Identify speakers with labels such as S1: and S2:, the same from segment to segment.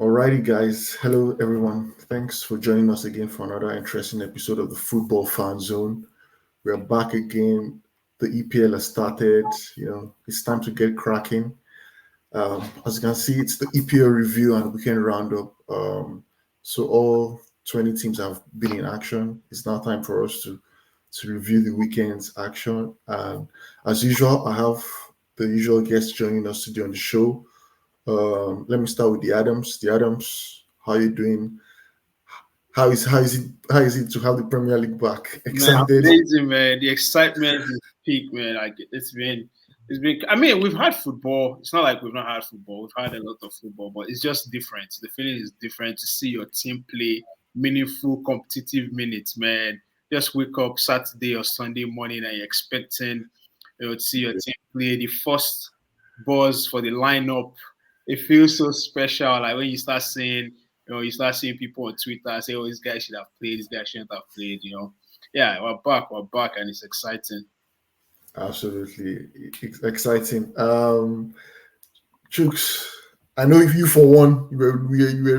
S1: Alrighty, guys. Hello, everyone. Thanks for joining us again for another interesting episode of the Football Fan Zone. We're back again. The EPL has started. It's time to get cracking. As you can see, it's the EPL review and weekend roundup. So all 20 teams have been in action. It's now time for us to review the weekend's action. And as usual, I have the usual guests joining us today on the show. Let me start with the Adams. The Adams, how you doing? How is it to have the Premier League back?
S2: Man,
S1: Excited?
S2: amazing, man. The excitement is peak, man. Like it's been. I mean, we've had football. It's not like we've not had football. We've had a lot of football, but it's just different. The feeling is different to see your team play meaningful, competitive minutes, man. Just wake up Saturday or Sunday morning and you're expecting, to see your team play. The first buzz for the lineup, it feels so special. Like when you start seeing you start seeing people on Twitter say, "Oh, this guy should have played. This guy shouldn't have played." Yeah, we're back, and it's exciting.
S1: Absolutely exciting. Chooks, I know if you for one, you were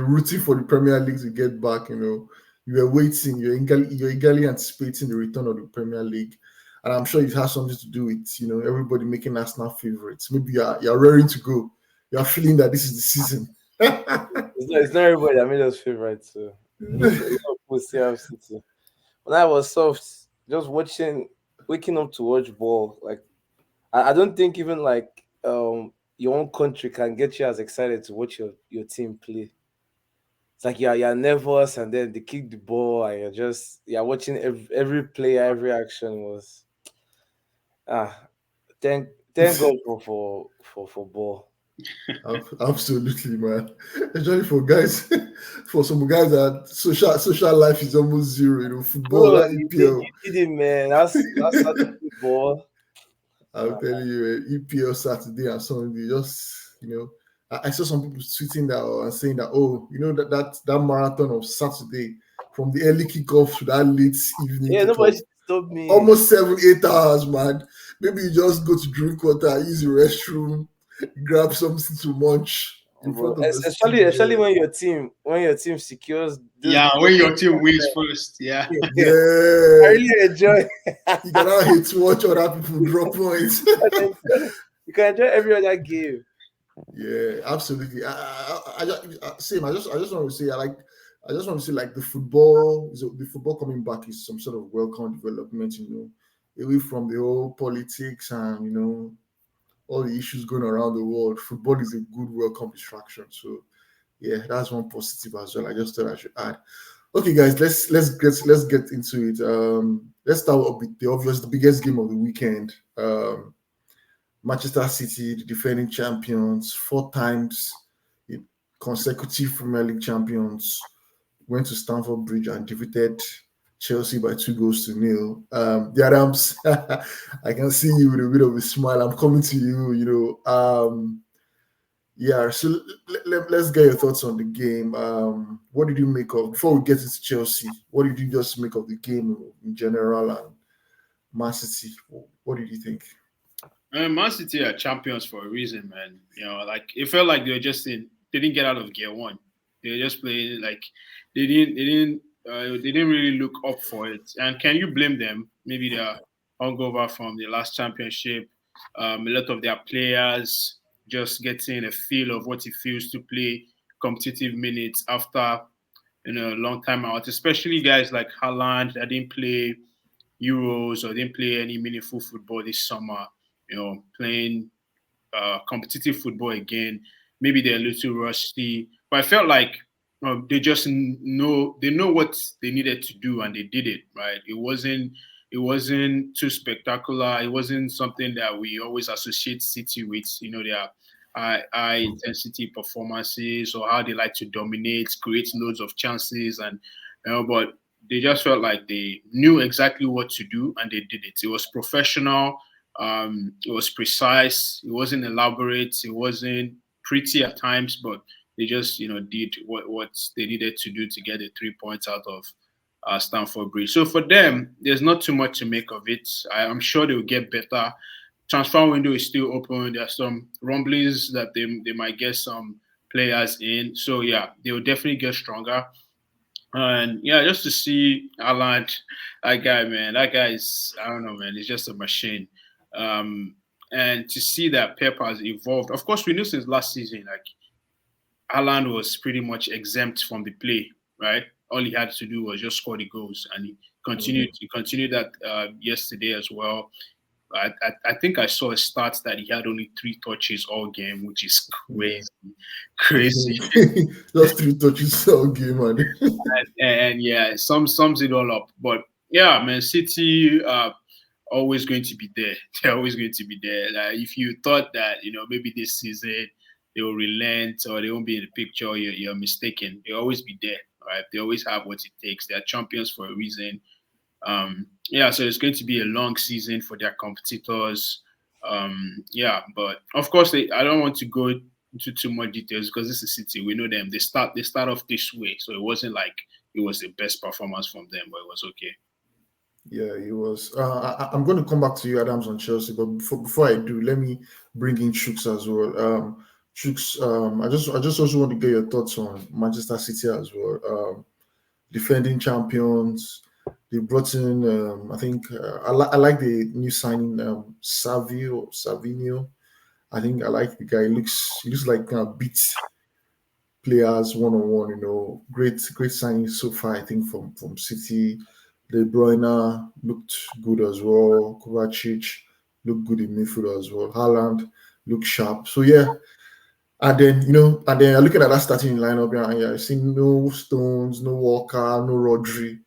S1: rooting for the Premier League to get back. You were waiting. You're eagerly anticipating the return of the Premier League, and I'm sure it has something to do with everybody making Arsenal favorites. Maybe you're raring to go. You're feeling that this is the season.
S3: It's not everybody that made us favorites. So Liverpool still have City. When I was soft, just waking up to watch ball. Like I don't think even like your own country can get you as excited to watch your team play. It's like you're nervous, and then they kick the ball, and you're watching every player, every action was ah. Thank God for ball.
S1: Absolutely, man. Especially for guys, for some guys that social life is almost zero. Football,
S3: Bro,
S1: that EPL.
S3: you did it, man. That's Saturday ball.
S1: I'm telling you, EPL Saturday and Sunday. Just I saw some people tweeting that and saying that, oh, that marathon of Saturday from the early kickoff to that late evening
S3: Yeah,
S1: kickoff,
S3: nobody stopped me.
S1: almost 7-8 hours, man. Maybe you just go to drink water, use the restroom, grab something to munch in
S3: Bro,
S1: front of the
S3: especially
S1: studio.
S3: when your team secures this.
S2: Yeah, when your team wins first, yeah.
S3: I
S1: Yeah,
S3: really enjoy.
S1: you cannot hate to watch other people drop points.
S3: You can enjoy every other game.
S1: Yeah, absolutely. Same. I just want to say, I just want to say, like the football coming back is some sort of welcome development. Away from the whole politics and all the issues going around the world. Football is a good welcome distraction. So yeah, that's one positive as well. I just thought I should add. Okay, guys, let's get into it. Let's start with the biggest game of the weekend. Manchester City, the defending champions, 4 times consecutive Premier League champions, went to Stamford Bridge and defeated Chelsea by 2-0. The Adams, I can see you with a bit of a smile. I'm coming to you. Yeah. So let's get your thoughts on the game. What did you make of before we get into Chelsea? What did you just make of the game in general and Man City? What did you think?
S2: Man City are champions for a reason, man. Like it felt like they didn't get out of gear one. They were just playing like they didn't really look up for it. And can you blame them? Maybe they're hungover from the last championship. A lot of their players just getting a feel of what it feels to play competitive minutes after a long time out. Especially guys like Haaland that didn't play Euros or didn't play any meaningful football this summer. Playing competitive football again. Maybe they're a little rusty, but I felt like they just know what they needed to do and they did it right. It wasn't too spectacular. It wasn't something that we always associate City with. Their high intensity performances or how they like to dominate, create loads of chances, and but they just felt like they knew exactly what to do and they did it. It was professional. It was precise. It wasn't elaborate. It wasn't pretty at times, but they just did what they needed to do to get the 3 points out of Stamford Bridge. So for them, there's not too much to make of it. I'm sure they will get better. Transfer window is still open. There are some rumblings that they might get some players in. So yeah, they will definitely get stronger. And yeah, just to see Alan, that guy, man, that guy is, I don't know, man, he's just a machine. Um, and to see that Pep has evolved, of course, we knew since last season, like Alan was pretty much exempt from the play, right? All he had to do was just score the goals, and he continued.
S1: Mm.
S2: He continued that yesterday as well. I think I saw a stat that he had only 3 touches all game, which is
S1: Yeah.
S2: crazy, crazy.
S1: Just 3 touches all game, man.
S2: And yeah, sums it all up. But yeah, man, City always going to be there. They're always going to be there. Like, if you thought that maybe this season they will relent or they won't be in the picture, you're mistaken. They'll always be there. Right? They always have what it takes. They're champions for a reason. Yeah, so it's going to be a long season for their competitors. Yeah, but of course, I don't want to go into too much details because this is City. We know them. They start off this way, so it wasn't like it was the best performance from them, but it was okay.
S1: Yeah, he was. I'm going to come back to you, Adams, on Chelsea, but before I do, let me bring in Chooks as well. Chooks, I just also want to get your thoughts on Manchester City as well. Defending champions. They brought in, I think, I like the new signing, Savino. I think I like the guy. He looks like beat players one on one. Great signing so far. I think from City. De Bruyne looked good as well. Kovacic looked good in midfield as well. Haaland looked sharp. So yeah, and then I'm looking at that starting lineup, yeah, and yeah, I see no Stones, no Walker, no Rodri,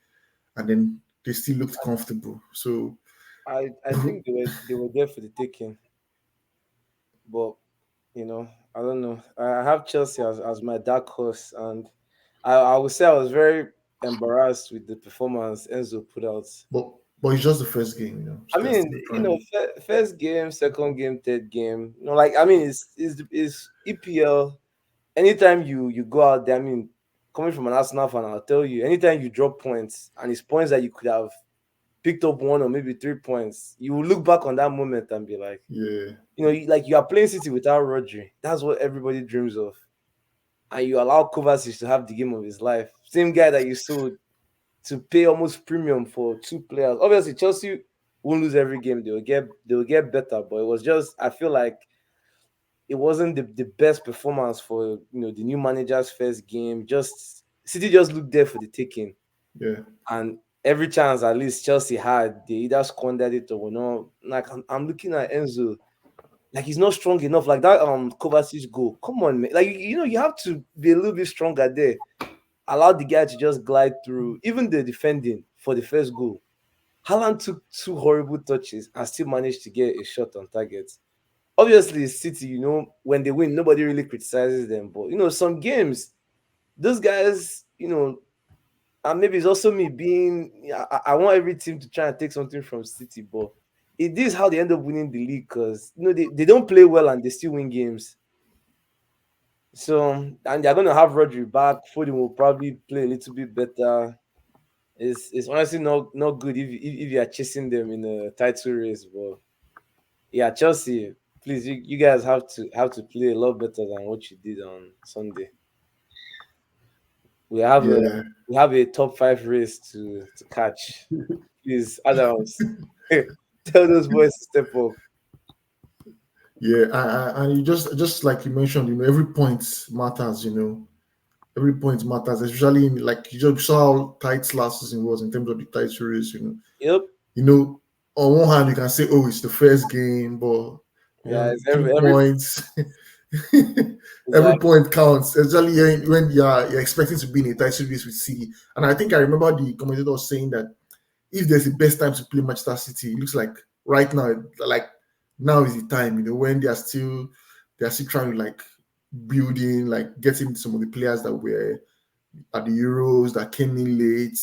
S1: and then they still looked comfortable. So
S3: I think they were there for the taking, but I don't know. I have Chelsea as my dark horse, and I would say I was very embarrassed with the performance Enzo put out.
S1: but it's just the first game,
S3: I
S1: They're
S3: mean,
S1: still trying.
S3: first game, second game, third game. Like I mean, it's EPL. Anytime you go out there, I mean, coming from an Arsenal fan, I'll tell you, anytime you drop points and it's points that you could have picked up 1 or maybe 3 points, you will look back on that moment and be like,
S1: Yeah,
S3: like you are playing City without Rodri. That's what everybody dreams of. And you allow Kovacic to have the game of his life. Same guy that you sold to pay almost premium for 2 players. Obviously, Chelsea won't lose every game. They will get better, but it was just I feel like it wasn't the best performance for the new manager's first game. Just City just looked there for the taking,
S1: yeah,
S3: and every chance at least Chelsea had, they either squandered it or were not. Like I'm looking at Enzo, like he's not strong enough. Like that Kovacic goal. Come on, man. Like you have to be a little bit stronger there. Allow the guy to just glide through. Even the defending for the first goal. Haaland took 2 horrible touches and still managed to get a shot on target. Obviously, City, when they win, nobody really criticizes them. But some games, those guys, and maybe it's also me being. I want every team to try and take something from City, but it is how they end up winning the league because they don't play well and they still win games. So and they're gonna have Rodri back. Foden will probably play a little bit better. It's honestly not good if you are chasing them in a title race. But yeah, Chelsea, please, you guys have to play a lot better than what you did on Sunday. We have a
S1: yeah,
S3: we have a top 5 race to catch. Please, Adams, tell those boys to step up.
S1: yeah. And you just like you mentioned, every point matters. Every point matters, especially in, like, you just saw how tight last season was in terms of the title race.
S3: Yep.
S1: You know, on one hand, you can say, "Oh, it's the first game," but
S3: Yeah, it's
S1: three
S3: every
S1: points, every
S3: exactly.
S1: point counts. Especially when you're expecting to be in a title race with City. And I think I remember the commentator saying that if there's the best time to play Manchester City, it looks like right now, like now is the time. When they're still trying to like building, like getting some of the players that were at the Euros that came in late.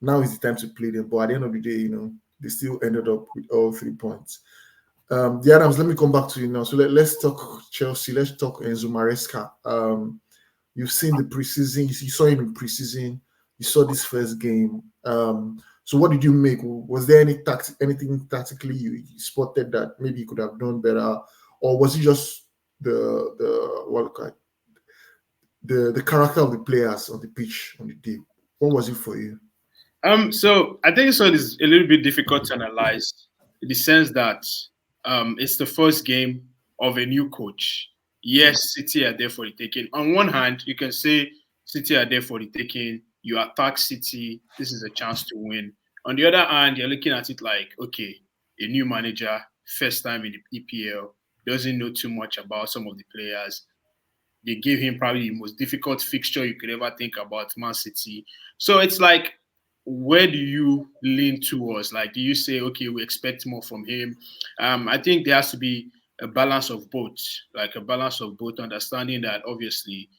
S1: Now is the time to play them. But at the end of the day, they still ended up with all 3 points. The Adams, let me come back to you now. So let's talk Chelsea. Let's talk Enzo Maresca. You've seen the preseason. You saw him in preseason. You saw this first game. So what did you make? Was there anything tactically you spotted that maybe you could have done better, or was it just the what the character of the players on the pitch on the day. What was it for you?
S2: So I think this one is a little bit difficult to analyze in the sense that it's the first game of a new coach. Yes, City are there for the taking. On one hand, you can say City are there for the taking. You attack City. This is a chance to win. On the other hand, you're looking at it like, okay, a new manager, first time in the EPL, doesn't know too much about some of the players. They gave him probably the most difficult fixture you could ever think about, Man City. So it's like, where do you lean towards? Like, do you say, okay, we expect more from him? I think there has to be a balance of both, like a balance of both, understanding that obviously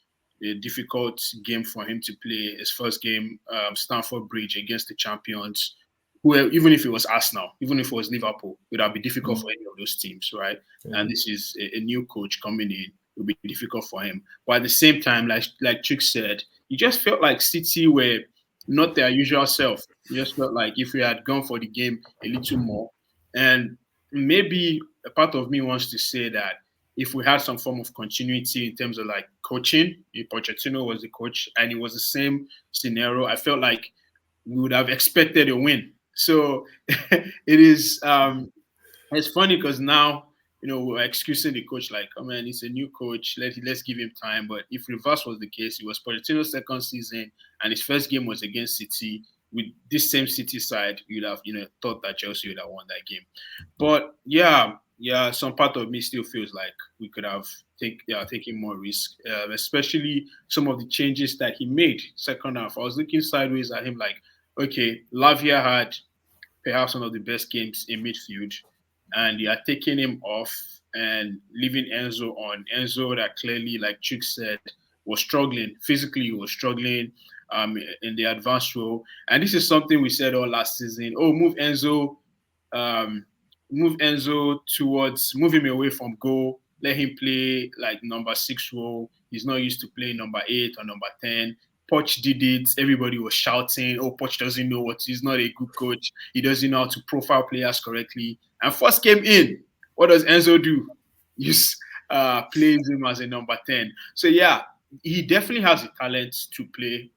S2: a difficult game for him to play his first game, Stamford Bridge against the champions. Who, even if it was Arsenal, even if it was Liverpool, it would have been difficult for any of those teams, right?
S1: Yeah.
S2: And this is a new coach coming in; it will be difficult for him. But at the same time, like Chick said, you just felt like City were not their usual self. You just felt like if we had gone for the game a little more, and maybe a part of me wants to say that if we had some form of continuity in terms of like coaching, if Pochettino was the coach and it was the same scenario, I felt like we would have expected a win. So it is it's funny because now we're excusing the coach like, oh man, he's a new coach. Let's give him time. But if reverse was the case, it was Pochettino's second season, and his first game was against City. With this same City side, you'd have thought that Chelsea would have won that game. But yeah, some part of me still feels like we could have taken more risk, especially some of the changes that he made second half. I was looking sideways at him like, okay, Lavia had perhaps one of the best games in midfield, and you are taking him off and leaving Enzo on. Enzo that clearly, like Chick said, was struggling. Physically, he was struggling in the advanced role. And this is something we said all last season. Oh, um, move Enzo towards, move him away from goal. Let him play like number 6 role. He's not used to playing number 8 or number 10. Poch did it. Everybody was shouting, oh, Poch doesn't know what, he's not a good coach. He doesn't know how to profile players correctly. And first came in, what does Enzo do? Use plays him as a number 10. So yeah, he definitely has the talent to play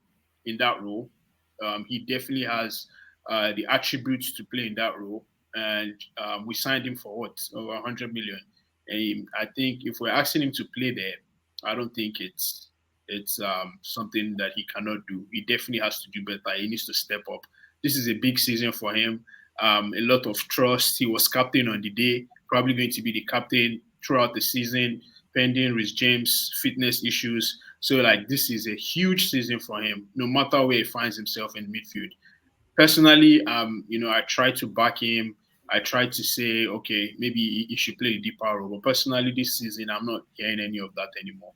S2: in that role. He definitely has the attributes to play in that role. And we signed him for what? Over 100 million. And I think if we're asking him to play there, I don't think it's something that he cannot do. He definitely has to do better. He needs to step up. This is a big season for him. A lot of trust. He was captain on the day, probably going to be the captain throughout the season, pending Rhys James' fitness issues. So, like, this is a huge season for him, no matter where he finds himself in midfield. Personally, I try to back him. I try to say, okay, maybe he should play a deeper role. But personally, this season, I'm not hearing any of that anymore.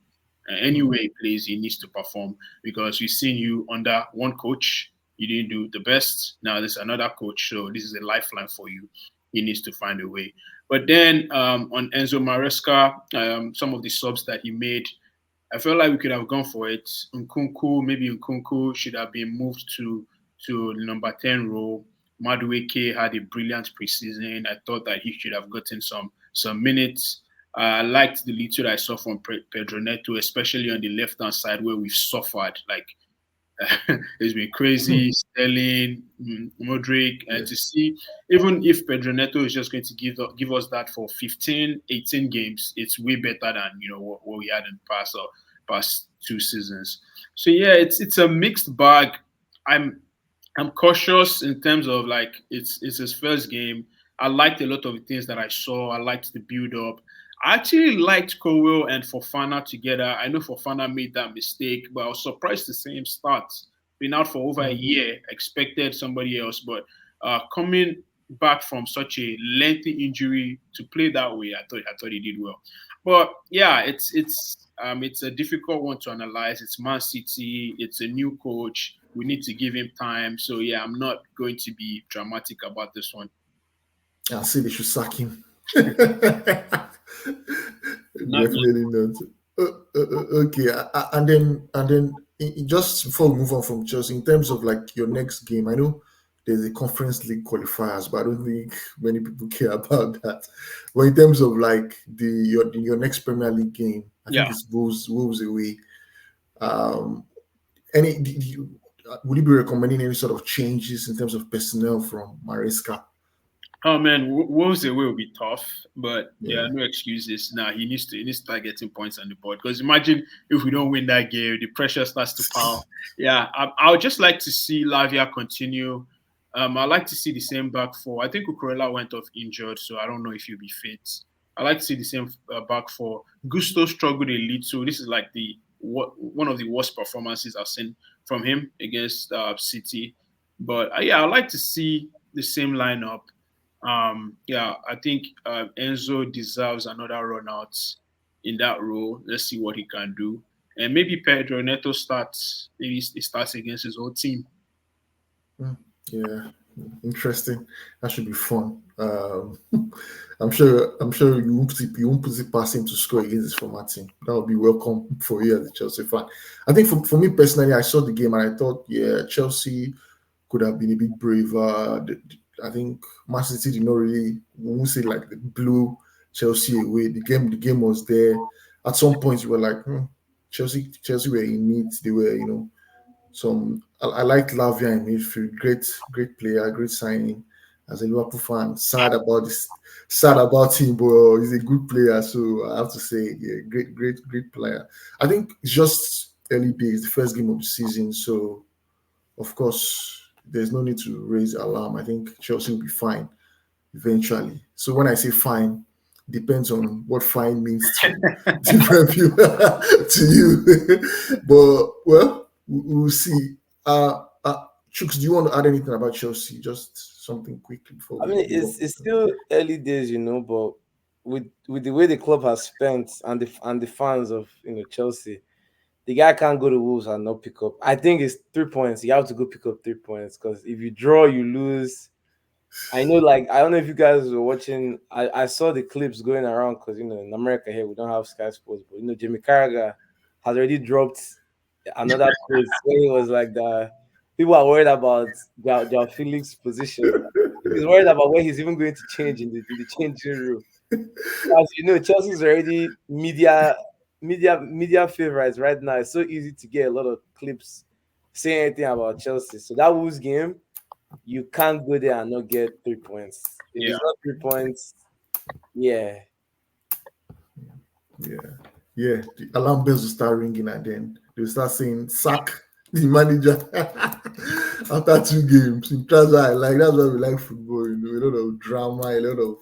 S2: Anywhere he plays, he needs to perform because we've seen you under one coach. You didn't do the best. Now there's another coach, so this is a lifeline for you. He needs to find a way. But then on Enzo Maresca, some of the subs that he made, I felt like we could have gone for it. Maybe Nkunku should have been moved to number 10 role. Madueke had a brilliant preseason. I thought that he should have gotten some minutes. I liked the little I saw from Pedro Neto, especially on the left-hand side where we've suffered. Like, it's been crazy. Sterling, Modric, and to see, even if Pedro Neto is just going to give us that for 15, 18 games, it's way better than what we had in the past 2 seasons. So yeah, it's a mixed bag. I'm cautious in terms of like it's his first game. I liked a lot of the things that I saw. I liked the build up. I actually liked Colwell and Fofana together. I know Fofana made that mistake, but I was surprised to see him start. Been out for over a year, expected somebody else, but coming back from such a lengthy injury to play that way, I thought he did well. But yeah, it's a difficult one to analyze. It's Man City. It's a new coach. We need to give him time. So yeah, I'm not going to be dramatic about this one.
S1: I see they should sack him.
S2: Not
S1: Definitely not. Okay, and then just before we move on from Chelsea, in terms of like your next game, I know there's a Conference League qualifiers, but I don't think many people care about that. But in terms of like your next Premier League game, I think
S2: yeah.
S1: it's Wolves away. Um, any would you be recommending any sort of changes in terms of personnel from Maresca?
S2: Oh man, Wolves away will be tough, but yeah,
S1: Yeah.
S2: no excuses. Nah, he needs to start getting points on the board. Because imagine if we don't win that game, the pressure starts to pile. Yeah, I would just like to see Lavia continue. I like to see the same back four. I think Cucurella went off injured, so I don't know if he'll be fit. I like to see the same back four. Gusto struggled a little. This is like one of the worst performances I've seen from him against City. But yeah, I like to see the same lineup. Yeah, I think Enzo deserves another run out in that role. Let's see what he can do. And maybe Pedro Neto starts. Maybe he starts against his old team.
S1: Mm, yeah, interesting. That should be fun. I'm sure you won't put it past him to score against his former team. That would be welcome for you as a Chelsea fan. I think for me personally, I saw the game and I thought, yeah, Chelsea could have been a bit braver. I think Man City did not really, we won't say like the blew Chelsea away. The game was there. At some point, you were like, Chelsea were in it. They were, some. I like Lavia in midfield. Great player, great signing. As a Liverpool fan, sad about him, but he's a good player. So I have to say, yeah, great player. I think it's just early days, the first game of the season. So of course, there's no need to raise alarm. I think Chelsea will be fine eventually. So when I say fine, depends on what fine means to different people to you. But well, we'll see. Chooks, do you want to add anything about Chelsea? Just something quickly before
S3: I
S1: we
S3: mean,
S1: move on.
S3: it's still early days, but with the way the club has spent and the fans of Chelsea, the guy can't go to Wolves and not pick up. I think it's 3 points. You have to go pick up 3 points because if you draw, you lose. I know, like I don't know if you guys were watching. I saw the clips going around because in America here we don't have Sky Sports, but Jimmy Carragher has already dropped another quote where he was like the people are worried about their Felix position. He's worried about where he's even going to change in the changing room. As you know, Chelsea's already media favorites right now. It's so easy to get a lot of clips saying anything about Chelsea. So that Wolves game, you can't go there and not get 3 points. If
S2: Yeah,
S3: it's not 3 points, yeah.
S1: Yeah, yeah. The alarm bells will start ringing, and then they'll start saying sack the manager after 2 games. That's why I like. That's why we like football. A lot of drama, a lot of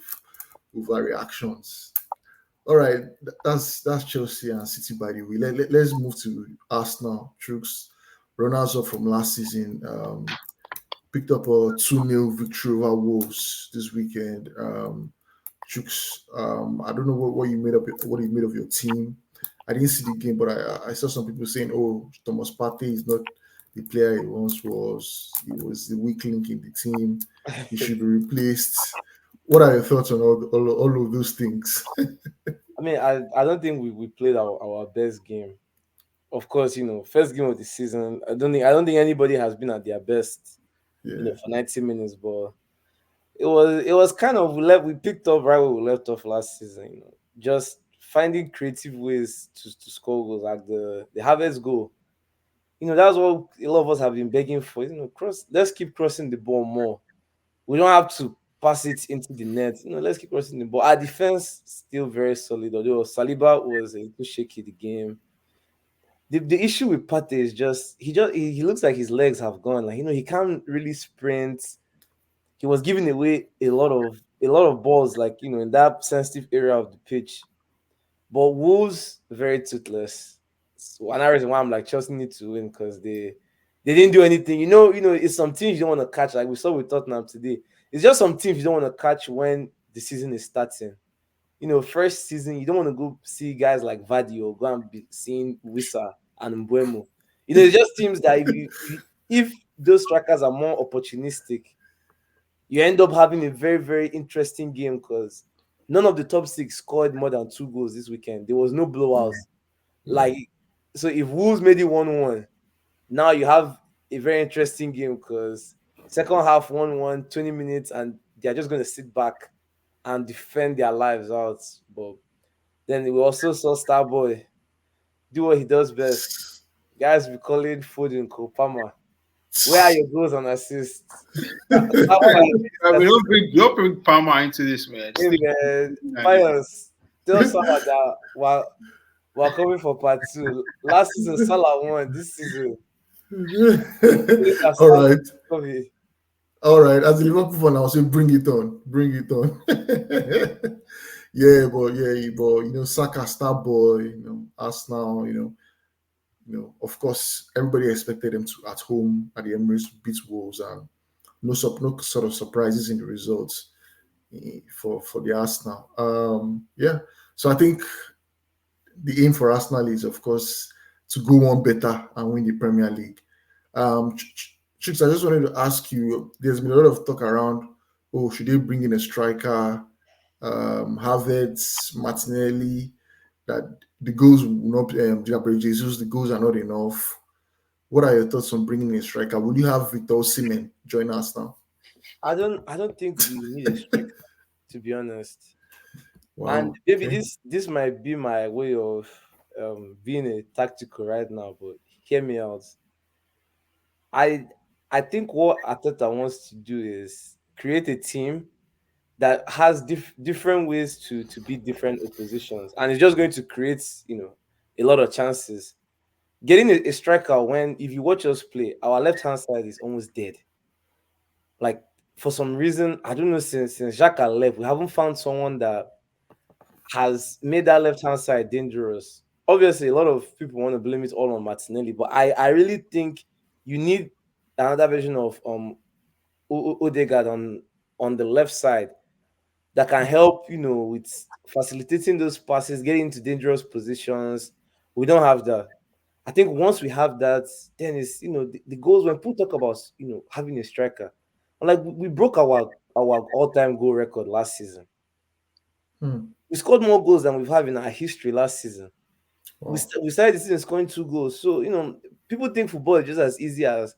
S1: overreactions. All right, that's Chelsea and City. By the way, let's move to Arsenal. Troops, runners up from last season, picked up a 2-0 victory over Wolves this weekend. Chooks, I don't know what you made of your team. I didn't see the game, but I saw some people saying, "Oh, Thomas Partey is not the player he once was. He was the weak link in the team. He should be replaced." What are your thoughts on all of those things?
S3: I mean, I don't think we played our best game. Of course, first game of the season. I don't think anybody has been at their best,
S1: Yeah,
S3: for 90 minutes, but it was kind of we picked up right where we left off last season, just finding creative ways to score goals like the Harvest goal. That's what a lot of us have been begging for. Let's keep crossing the ball more. We don't have to pass it into the net. Let's keep crossing the ball. Our defense still very solid, although Saliba was a little shaky the game. The issue with Pate is he looks like his legs have gone. Like he can't really sprint. He was giving away a lot of balls, like in that sensitive area of the pitch. But Wolves very toothless. So another reason why I'm like Chelsea need to win because they didn't do anything. It's some teams you don't want to catch, like we saw with Tottenham today. It's just some teams you don't want to catch when the season is starting. First season, you don't want to go see guys like Vardy or go and be seeing Wissa and Mbuemo. It's just teams that if those strikers are more opportunistic, you end up having a very, very interesting game because none of the top six scored more than 2 goals this weekend. There was no blowouts.
S1: yeah,
S3: Like, so if Wolves made it 1-1, now you have a very interesting game because second half 1-1, 20 minutes, and they're just going to sit back and defend their lives out. But then we also saw Starboy do what he does best. guys be calling food in Kopama. Where are your goals and assists? That
S2: We
S3: fire,
S2: don't bring Palmer into this, man.
S3: hey
S2: Stick
S3: man,
S2: to
S3: fires. Tell someone that we're coming for part two. Last season, Salah won. This season, we can
S1: All
S3: start
S1: right.
S3: coming.
S1: All right. As a Liverpool fan, I'll say bring it on. Bring it on. but Saka star boy, Arsenal, of course, everybody expected them to at home at the Emirates beat Wolves, and no sort of surprises in the results for the Arsenal. Yeah. So I think the aim for Arsenal is, of course, to go on better and win the Premier League. Chicks, I just wanted to ask you. There's been a lot of talk around. Oh, should they bring in a striker? Havertz, Martinelli. That the goals will not. Gabriel Jesus, the goals are not enough. What are your thoughts on bringing in a striker? Will you have Victor Osimhen join Arsenal?
S3: I don't think we need a striker, to be honest. And
S1: Wow.
S3: maybe
S1: Okay.
S3: this might be my way of being a tactical right now, but hear me out. I I think what Ateta wants to do is create a team that has different ways to beat different oppositions, and it's just going to create a lot of chances. Getting a striker when if you watch us play, our left hand side is almost dead. Like for some reason, I don't know since Xhaka left, we haven't found someone that has made that left hand side dangerous. Obviously, a lot of people want to blame it all on Martinelli, but I really think you need another version of Odegaard on the left side that can help, with facilitating those passes, getting into dangerous positions. We don't have that. I think once we have that, then it's the goals when people talk about having a striker, like we broke our all-time goal record last season.
S1: Hmm.
S3: We scored more goals than we've had in our history last season.
S1: Wow.
S3: We started the season scoring 2 goals. So people think football is just as easy as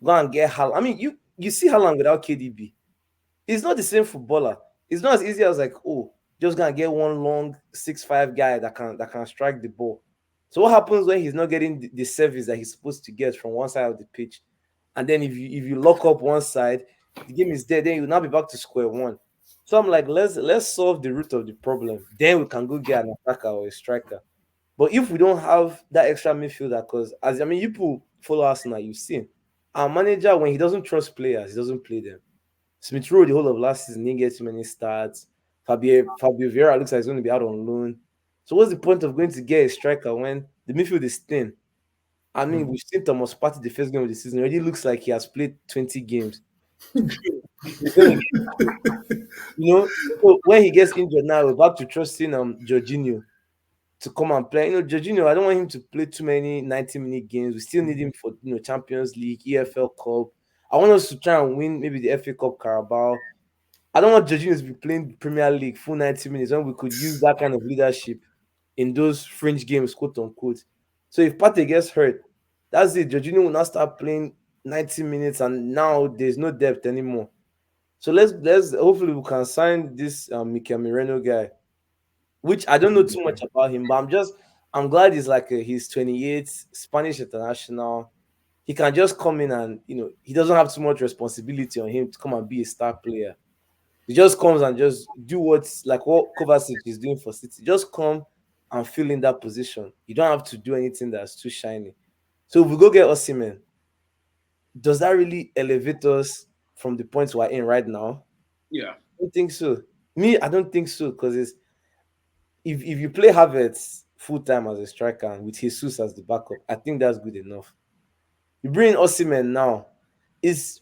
S3: go and get Haaland. I mean, you see Haaland without KDB. He's not the same footballer. It's not as easy as like, oh, just gonna get one long 6'5" guy that can strike the ball. So what happens when he's not getting the service that he's supposed to get from one side of the pitch? And then if you lock up one side, the game is dead, then you'll now be back to square one. So I'm like, let's solve the root of the problem. Then we can go get an attacker or a striker. But if we don't have that extra midfielder, because as I mean, you people follow Arsenal, you've seen our manager when he doesn't trust players, he doesn't play them. Smith Rowe the whole of last season didn't get too many starts. Fabio Vieira looks like he's going to be out on loan. So what's the point of going to get a striker when the midfield is thin? I mean,
S1: Hmm.
S3: we've seen Thomas Partey the first game of the season. It already looks like he has played 20 games. He's going to so when he gets injured now, we're back to trusting Jorginho to come and play. Jorginho, I don't want him to play too many 90-minute games. We still need him for Champions League, EFL Cup. I want us to try and win maybe the FA Cup Carabao. I don't want Jorginho to be playing Premier League full 90 minutes when we could use that kind of leadership in those fringe games, quote unquote. So if Partey gets hurt, that's it. Jorginho will not start playing 90 minutes, and now there's no depth anymore. So let's hopefully we can sign this Mikel Moreno guy, which I don't know too much about him, but I'm glad he's like he's 28, Spanish international. He can just come in and he doesn't have too much responsibility on him to come and be a star player. He just comes and just do what Kovacic is doing for City. Just come and fill in that position. You don't have to do anything that's too shiny. So if we go get Osimhen, does that really elevate us from the point we're in right now?
S2: Yeah.
S3: I don't think so. Me, I don't think so because it's if you play Havertz full time as a striker and with Jesus as the backup, I think that's good enough. You bring in Osimhen now, is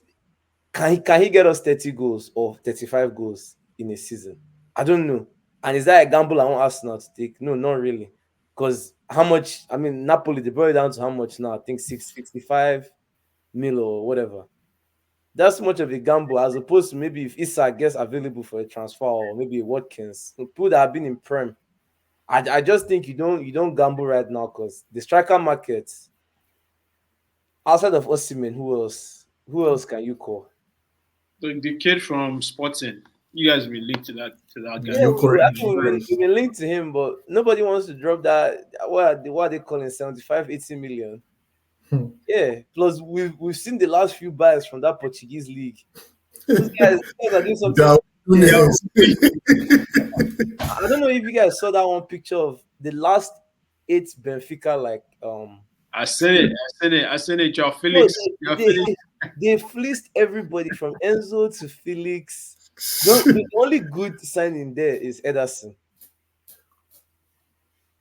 S3: can he get us 30 goals or 35 goals in a season? I don't know. And is that a gamble I want Arsenal to take? No, not really. Because how much? I mean, Napoli they brought it down to how much now? I think 665 mil or whatever. That's much of a gamble as opposed to maybe if Issa gets available for a transfer or maybe Watkins, people that have been in Prem. I just think you don't gamble right now because the striker market outside of Osimhen, who else? Who else can you call?
S2: The kid from Sporting, you guys been linked to that guy.
S3: Yeah,
S1: You
S3: I
S1: correct.
S3: think we've been linked to him, but nobody wants to drop that. What are they calling 75, 80 million?
S1: Hmm.
S3: Yeah. Plus, we've seen the last few buys from that Portuguese league. Those guys are doing something. Yeah.
S2: Yeah,
S1: Darwin's.
S3: I don't know if you guys saw that one picture of the last eight Benfica
S2: I said it. I said it. I said it. Your
S3: no,
S2: Felix. Your
S3: they,
S2: Felix.
S3: they, they fleeced everybody from Enzo to Felix. The only good signing there is Ederson.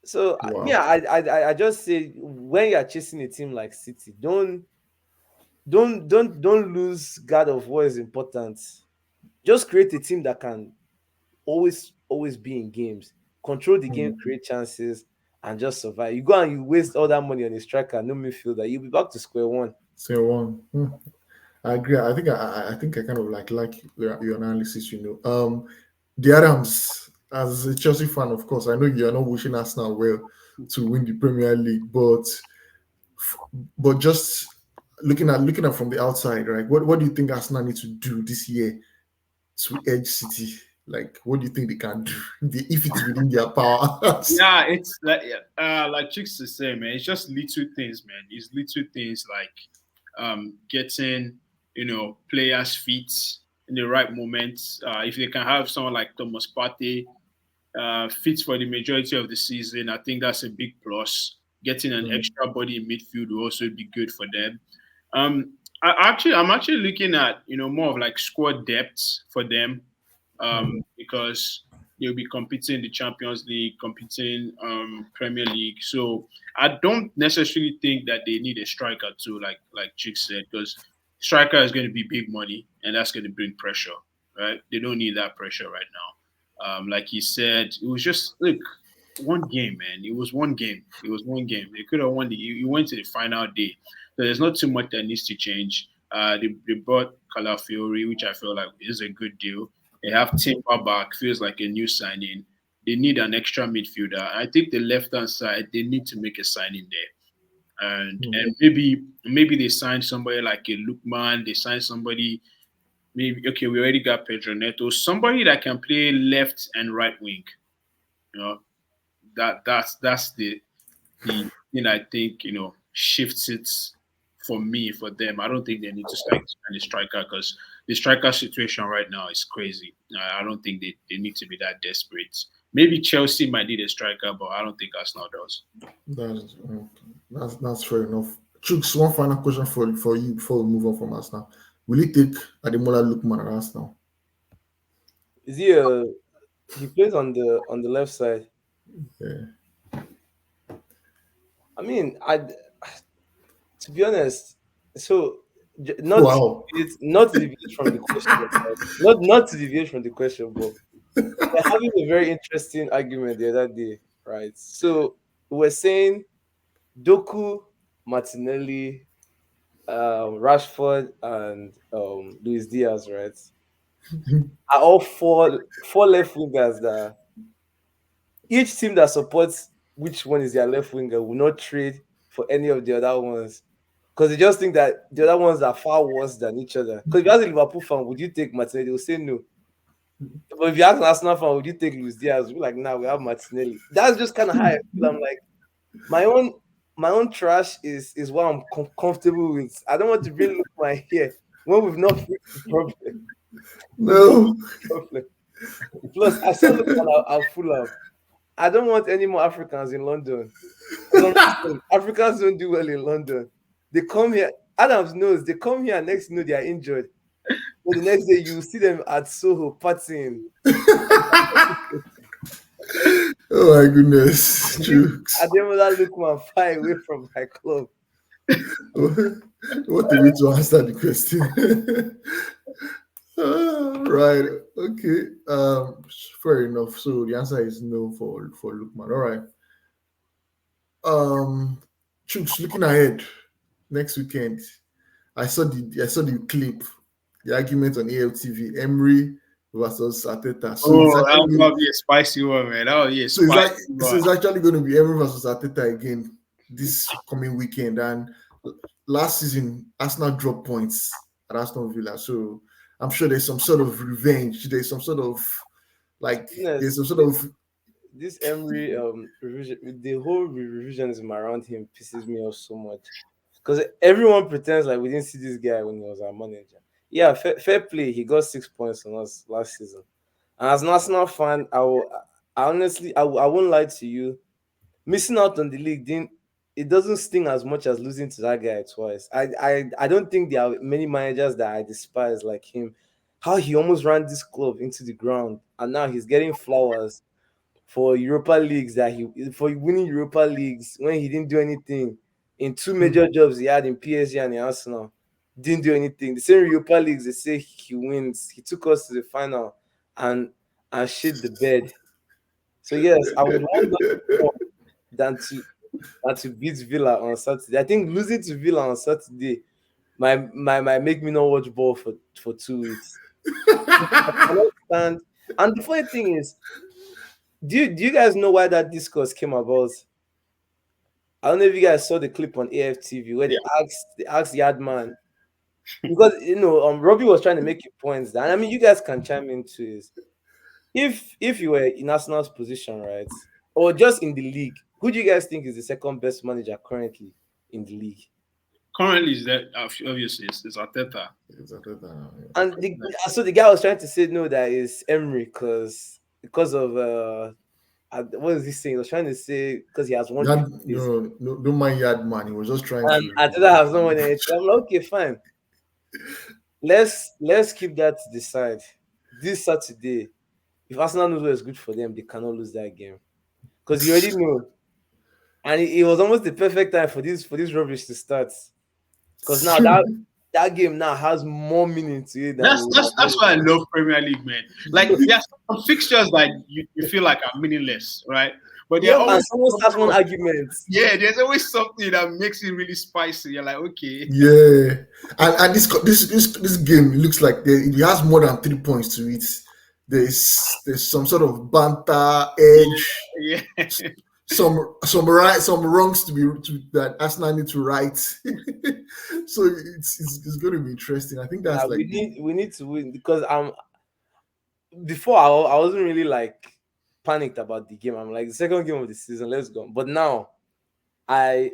S3: So
S1: Wow.
S3: yeah, I just say when you're chasing a team like City, don't lose God of what is important. Just create a team that can always be in games, control the game,
S1: Hmm.
S3: create chances, and just survive. You go and you waste all that money on a striker, no midfielder, you'll be back to square one.
S1: Say one. Hmm. I agree. I think I kind of like your analysis. The Adams, as a Chelsea fan, of course, I know you are not wishing Arsenal well to win the Premier League, but just looking at from the outside, right? What do you think Arsenal need to do this year to edge City? Like, what do you think they can do if it's within their power?
S2: Yeah, it's like Chicks is saying, man. It's just little things, man. It's little things like getting players' feet in the right moments. If they can have someone like Thomas Partey fit for the majority of the season, I think that's a big plus. Getting an
S1: Mm,
S2: extra body in midfield will also be good for them. I'm actually looking at more of like squad depth for them,
S1: mm,
S2: because they'll be competing in the Champions League, competing Premier League. So I don't necessarily think that they need a striker too, like Chick said, because striker is going to be big money and that's going to bring pressure, right? They don't need that pressure right now. Like he said, it was just look one game, man. It was one game. It was one game. They could have won. You went to the final day. So there's not too much that needs to change. They brought Calafiori, which I feel like is a good deal. They have Timber back, feels like a new signing. They need an extra midfielder. I think the left hand side, they need to make a signing there.
S1: mm.
S2: And maybe they sign somebody like a Lukman, they sign somebody, maybe okay, we already got Pedro Neto, somebody that can play left and right wing. You know, that's the thing I think shifts it for me for them. I don't think they need to start a striker because the striker situation right now is crazy. I don't think they need to be that desperate. Maybe Chelsea might need a striker, but I don't think Arsenal does.
S1: That's fair enough. Chooks, one final question for you before we move on from Arsenal. Will you take Ademola Lookman at Arsenal?
S3: Is he plays on the left side?
S1: Yeah.
S3: I mean, I to be honest, so
S1: Wow.
S3: not to deviate from the question, right? Not to deviate from the question, but we're having a very interesting argument the other day, right? So we were saying Doku, Martinelli, Rashford, and Luis Diaz, right? Are all four left wingers that each team that supports which one is their left winger will not trade for any of the other ones because they just think that the other ones are far worse than each other. Because if you ask a Liverpool fan, would you take Martinelli? They'll say no. But if you ask an Arsenal fan, would you take Luis Diaz? We're like, nah, we have Martinelli. That's just kind of how I feel. I'm like, my own my own trash is what I'm comfortable with. I don't want to bring look my hair when we've not fixed the problem. We've not
S1: No.
S3: fixed the problem. Plus, I saw look I'll full up. I don't want any more Africans in London. Because Africans don't do well in London. They come here. Adams knows they come here. Next, thing you know, they are injured. But the next day, you see them at Soho partying.
S1: Oh my goodness.
S3: Leave
S1: Chooks.
S3: Ademola Lookman far away from my club.
S1: What a way to answer the question. Right. Okay. Fair enough. So the answer is no for Lukman. All right. Um, Chooks, looking ahead next weekend. I saw the clip, the argument on ALTV, Emery versus Ateta.
S2: Oh, that was gonna be a spicy one, man. That would be a spicy
S1: So
S2: one.
S1: it's actually going to be Emery versus Ateta again this coming weekend. And last season, Arsenal dropped points at Aston Villa, so I'm sure there's some sort of revenge. There's some sort of like there's
S3: Goodness,
S1: some sort of
S3: this Emery revision, the whole revisionism around him pisses me off so much. because everyone pretends like we didn't see this guy when he was our manager. Yeah, fair play. He got 6 points on us last season. And as an Arsenal fan, I honestly, I won't lie to you. Missing out on the league didn't. It doesn't sting as much as losing to that guy twice. I don't think there are many managers that I despise like him. How he almost ran this club into the ground, and now he's getting flowers for Europa leagues that he for winning Europa leagues when he didn't do anything in two major jobs he had in PSG and in Arsenal. Didn't do anything. The same Europa leagues they say he wins. He took us to the final and shit the bed. So yes, I would want that more than to beat Villa on Saturday. I think losing to Villa on Saturday might make me not watch ball for 2 weeks. I cannot stand. And the funny thing is, do you guys know why that discourse came about? I don't know if you guys saw the clip on AFTV where they asked Yardman, because Robbie was trying to make you points that, and I mean you guys can chime into is if you were in Arsenal's position, right, or just in the league, who do you guys think is the second best manager currently in the league?
S2: Currently, is that obviously it's Arteta.
S3: And so the guy was trying to say no, that is Emery because of what is he saying? He was trying to say because he has won.
S1: No, don't mind Yardman. He was just trying
S3: and
S1: to.
S3: Arteta has not won anything. I'm like, okay, fine. Let's keep that to the side. This Saturday, if Arsenal knows what is good for them, they cannot lose that game because you already know. And it was almost the perfect time for this rubbish to start, because now that game now has more meaning to it.
S2: That's why I love Premier League, man. Like there's some fixtures that you feel like are meaningless, right? But
S3: and someone starts one argument.
S2: Yeah, there's always something that makes it really spicy. You're like, okay.
S1: Yeah, and this game looks like it has more than 3 points to it. There's some sort of banter, edge.
S2: Yeah.
S1: Some wrongs that Arsenal need to right. So it's going to be interesting. I think that's
S3: we need to win, because before I wasn't really like panicked about the game. I'm like, the second game of the season, let's go. But now my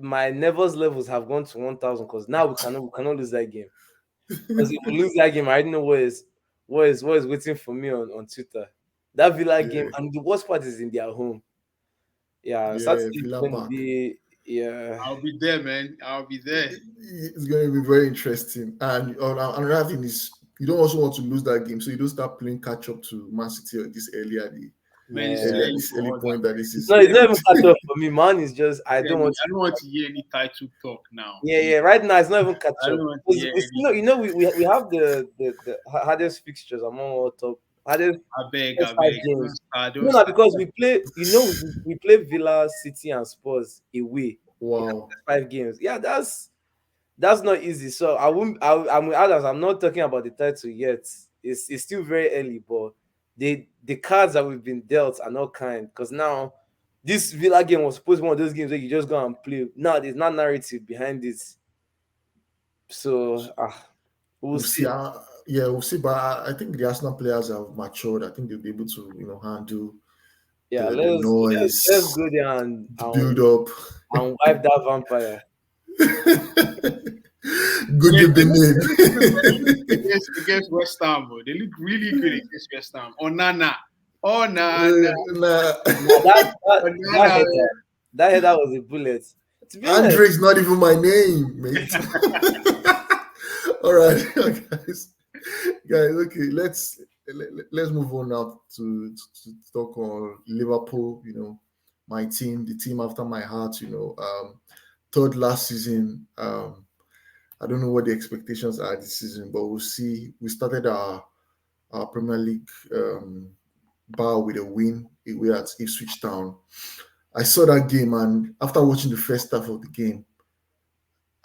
S3: nervous levels have gone to 1,000, because now we cannot lose that game. Because if we lose that game, I already know what is waiting for me on Twitter. That Villa game, and the worst part is in their home. Yeah, Saturday is going to be. Yeah,
S2: I'll be there, man. I'll be there.
S1: It's going to be very interesting. And another thing is, you don't also want to lose that game, so you don't start playing catch up to Man City this early point that this is.
S3: No, it's not even catch up for me. Man, is just I don't want
S2: to hear any title talk now.
S3: Yeah. Right now, it's not even catch up. We have the hardest fixtures among all top. I beg. No, because we play. We play Villa, City, and Spurs away.
S1: Wow,
S3: 5 games. Yeah, that's not easy. So I'm not talking about the title yet. It's still very early, but the cards that we've been dealt are not kind. Because now this Villa game was supposed to be one of those games where you just go and play. Now there's not narrative behind it. So we'll see.
S1: We'll see. But I think the Arsenal players have matured. I think they'll be able to, handle the noise.
S3: Let's go there and
S1: build up
S3: and wipe that vampire.
S1: Good evening.
S2: Against West Ham, bro. They look really good against West Ham. Onana.
S3: That header was a bullet.
S1: Andre's not even my name, mate. All right, guys. Okay, let's move on now to talk on Liverpool. My team, the team after my heart. Third last season. I don't know what the expectations are this season, but we'll see. We started our Premier League bow with a win away at Ipswich Town. I saw that game, and after watching the first half of the game,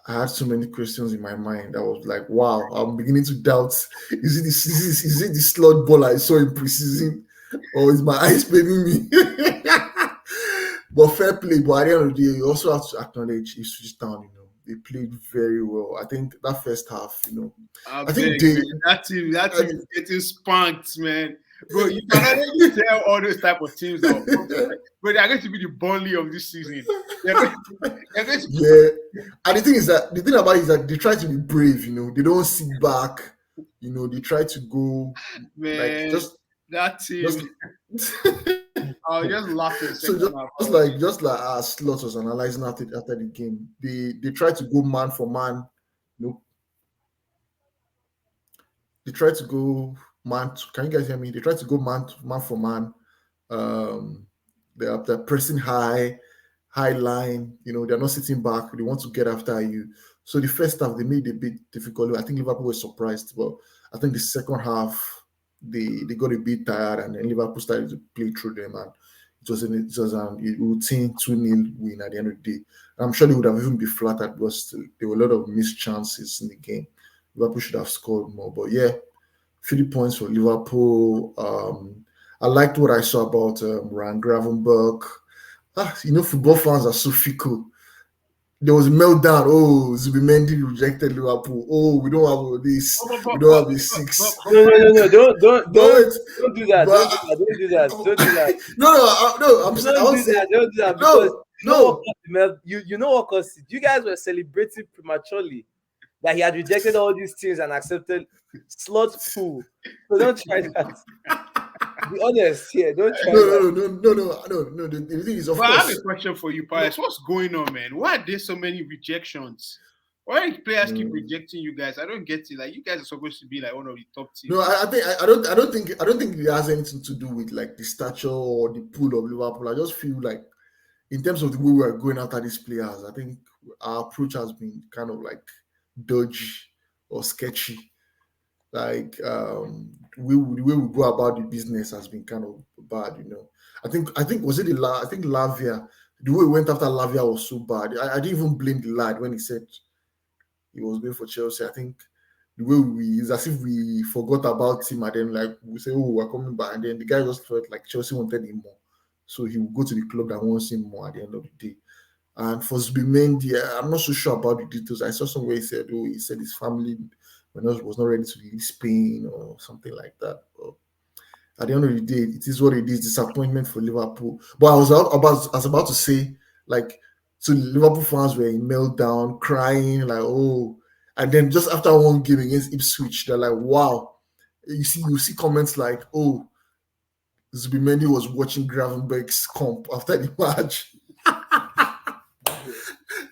S1: I had so many questions in my mind. I was like, wow, I'm beginning to doubt, is it the slot ball I saw in preseason, or is my eyes failing me? But fair play. But at the end of the day, you also have to acknowledge Ipswich Town, they played very well. I think that first half,
S2: I think that team is getting spanked, man. Bro, you cannot really tell all those type of teams that but they are going to be the Burnley of this season. They're going
S1: And the thing about it is that they try to be brave. They don't sit back. They try to go like
S2: Man, that team.
S1: just.
S2: I was just laughing
S1: So
S2: second half.
S1: just like our Slot was analyzing after the game, they try to go man for man. You know, they try to go man. Can you guys hear me? They try to go man for man. Um, they're pressing high line. They're not sitting back. They want to get after you. So the first half they made it a bit difficult. I think Liverpool was surprised, but I think the second half they got a bit tired, and then Liverpool started to play through them, and it was a routine 2-0 win at the end of the day. I'm sure they would have even been flattered because there were a lot of missed chances in the game. Liverpool should have scored more, but yeah, 3 points for Liverpool. I liked what I saw about Ryan Gravenberg. Football fans are so fickle. There was a meltdown. Oh, Zubimendi rejected Liverpool. Oh, we don't have this. We don't have a six.
S3: No. Don't
S1: But wait,
S3: do that.
S1: but
S3: Don't do that. Don't do that.
S1: no. I'm saying I
S3: Don't
S1: would
S3: do
S1: say
S3: that. Don't do that because
S1: no,
S3: you know what
S1: no.
S3: caused the you know what caused it. You guys were celebrating prematurely that he had rejected all these things and accepted slothful. So don't try that. Be honest here. Don't try that.
S1: No. The thing is, of
S2: But I have a
S1: course,
S2: question for you, Pius. What's going on, man? Why are there so many rejections? Why do players keep rejecting you guys? I don't get it. Like you guys are supposed to be like one of the top teams.
S1: no. I don't think it has anything to do with like the stature or the pool of Liverpool. I just feel like in terms of the way we are going after these players, I think our approach has been kind of like dodgy or sketchy. Like the way we go about the business has been kind of bad. I think was it I think Lavia, the way we went after Lavia was so bad. I didn't even blame the lad when he said he was going for Chelsea. I think the way it's as if we forgot about him, and then like we say, oh, we're coming back, and then the guy just felt like Chelsea wanted him more, so he will go to the club that wants him more at the end of the day. And for Zubimendi, I'm not so sure about the details. I saw somewhere he said his family was not ready to leave Spain or something like that. But at the end of the day, it is what it is. Disappointment for Liverpool. But I was about to say, like, so Liverpool fans were in meltdown, crying, like, oh, and then just after one game against Ipswich, they're like, wow. You see comments like, oh, Zubimendi was watching Gravenberg's comp after the match.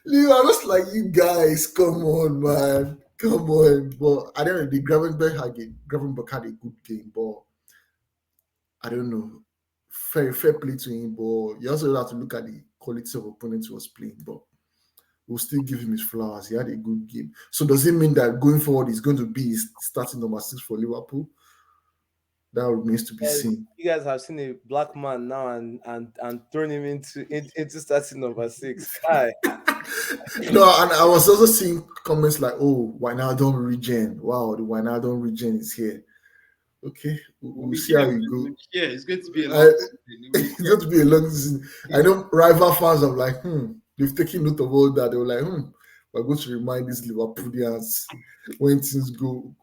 S1: I was like, you guys, come on, man. Come on. But I don't know. Gravenberg had a good game, but I don't know. Fair play to him, but you also have to look at the quality of opponents he was playing. But we'll still give him his flowers. He had a good game. So does it mean that going forward he's going to be his starting number 6 for Liverpool? That remains to be seen.
S3: You guys have seen a black man now and thrown him into starting number 6. Hi.
S1: And I was also seeing comments like, "Oh, Wijnaldum regen! Wow, the Wijnaldum regen is here." Okay, we'll see how it goes.
S2: Yeah, it's going to be a long
S1: It's going to be a long season. I know rival fans are like, they've taken note of all that. They were like, we're going to remind these Liverpoolians when things go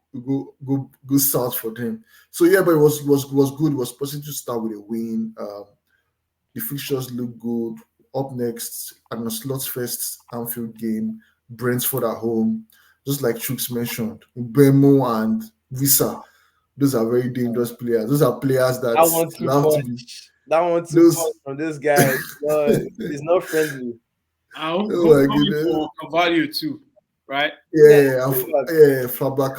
S1: south for them. So yeah, but it was good. It was possible to start with a win. The fixtures look good. Up next, and a Slot's first Anfield game, Brentford at home. Just like Chooks mentioned, Bemo and Visa. Those are very dangerous players. Those are players that love to be.
S3: That one too much from this guy. No, he's not friendly.
S2: Oh my goodness. For Carvalho too, right?
S1: Yeah, Fabio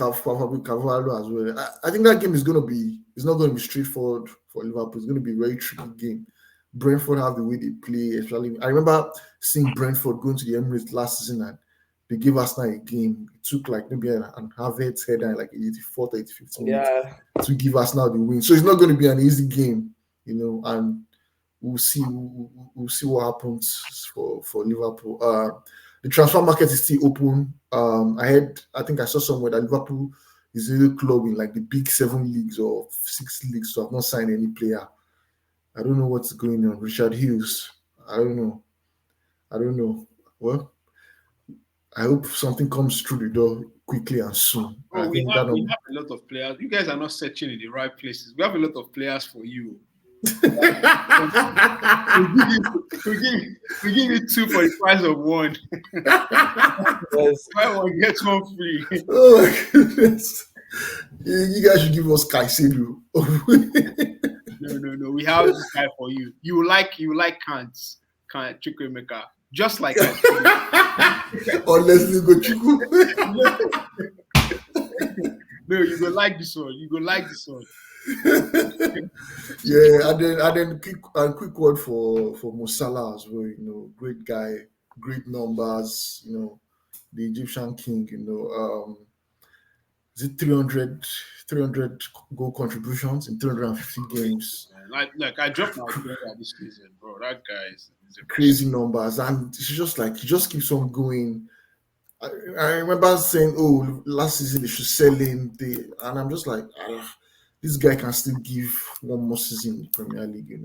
S1: Carvalho as well. I think that game is not going to be straightforward for Liverpool. It's going to be a very tricky game. Brentford have the way they play. Especially, I remember seeing Brentford going to the Emirates last season and they gave Arsenal a game. It took like maybe an Havertz header in like 84th, 85th minute to give Arsenal the win. So it's not going to be an easy game, and we'll see what happens for Liverpool. The transfer market is still open. I think I saw somewhere that Liverpool is the only club in like the big 7 leagues or 6 leagues to have not signed any player. I don't know what's going on. Richard Hughes. I don't know. Well, I hope something comes through the door quickly and soon.
S2: We have a lot of players. You guys are not searching in the right places. We have a lot of players for you. We give you, we give you two for the price of one.
S3: Yes.
S2: Buy one get one free.
S1: Oh my goodness. You guys should give us Caicedo.
S2: No. We have this guy for you. You like Kant Chukwemeka. Just like I
S1: Or Leslie Gochuku.
S2: No, you go like this one. You go like this one.
S1: Yeah, and then quick word for Musala as well. Great guy, great numbers. The Egyptian king. Is it 300 goal contributions in 350 games?
S2: Man. Like I dropped my brother this season, bro. That guy is a beast.
S1: Crazy numbers, and it's just like he just keeps on going. I remember saying, "Oh, last season they should sell him," and I'm just like, this guy can still give one more season in the Premier League.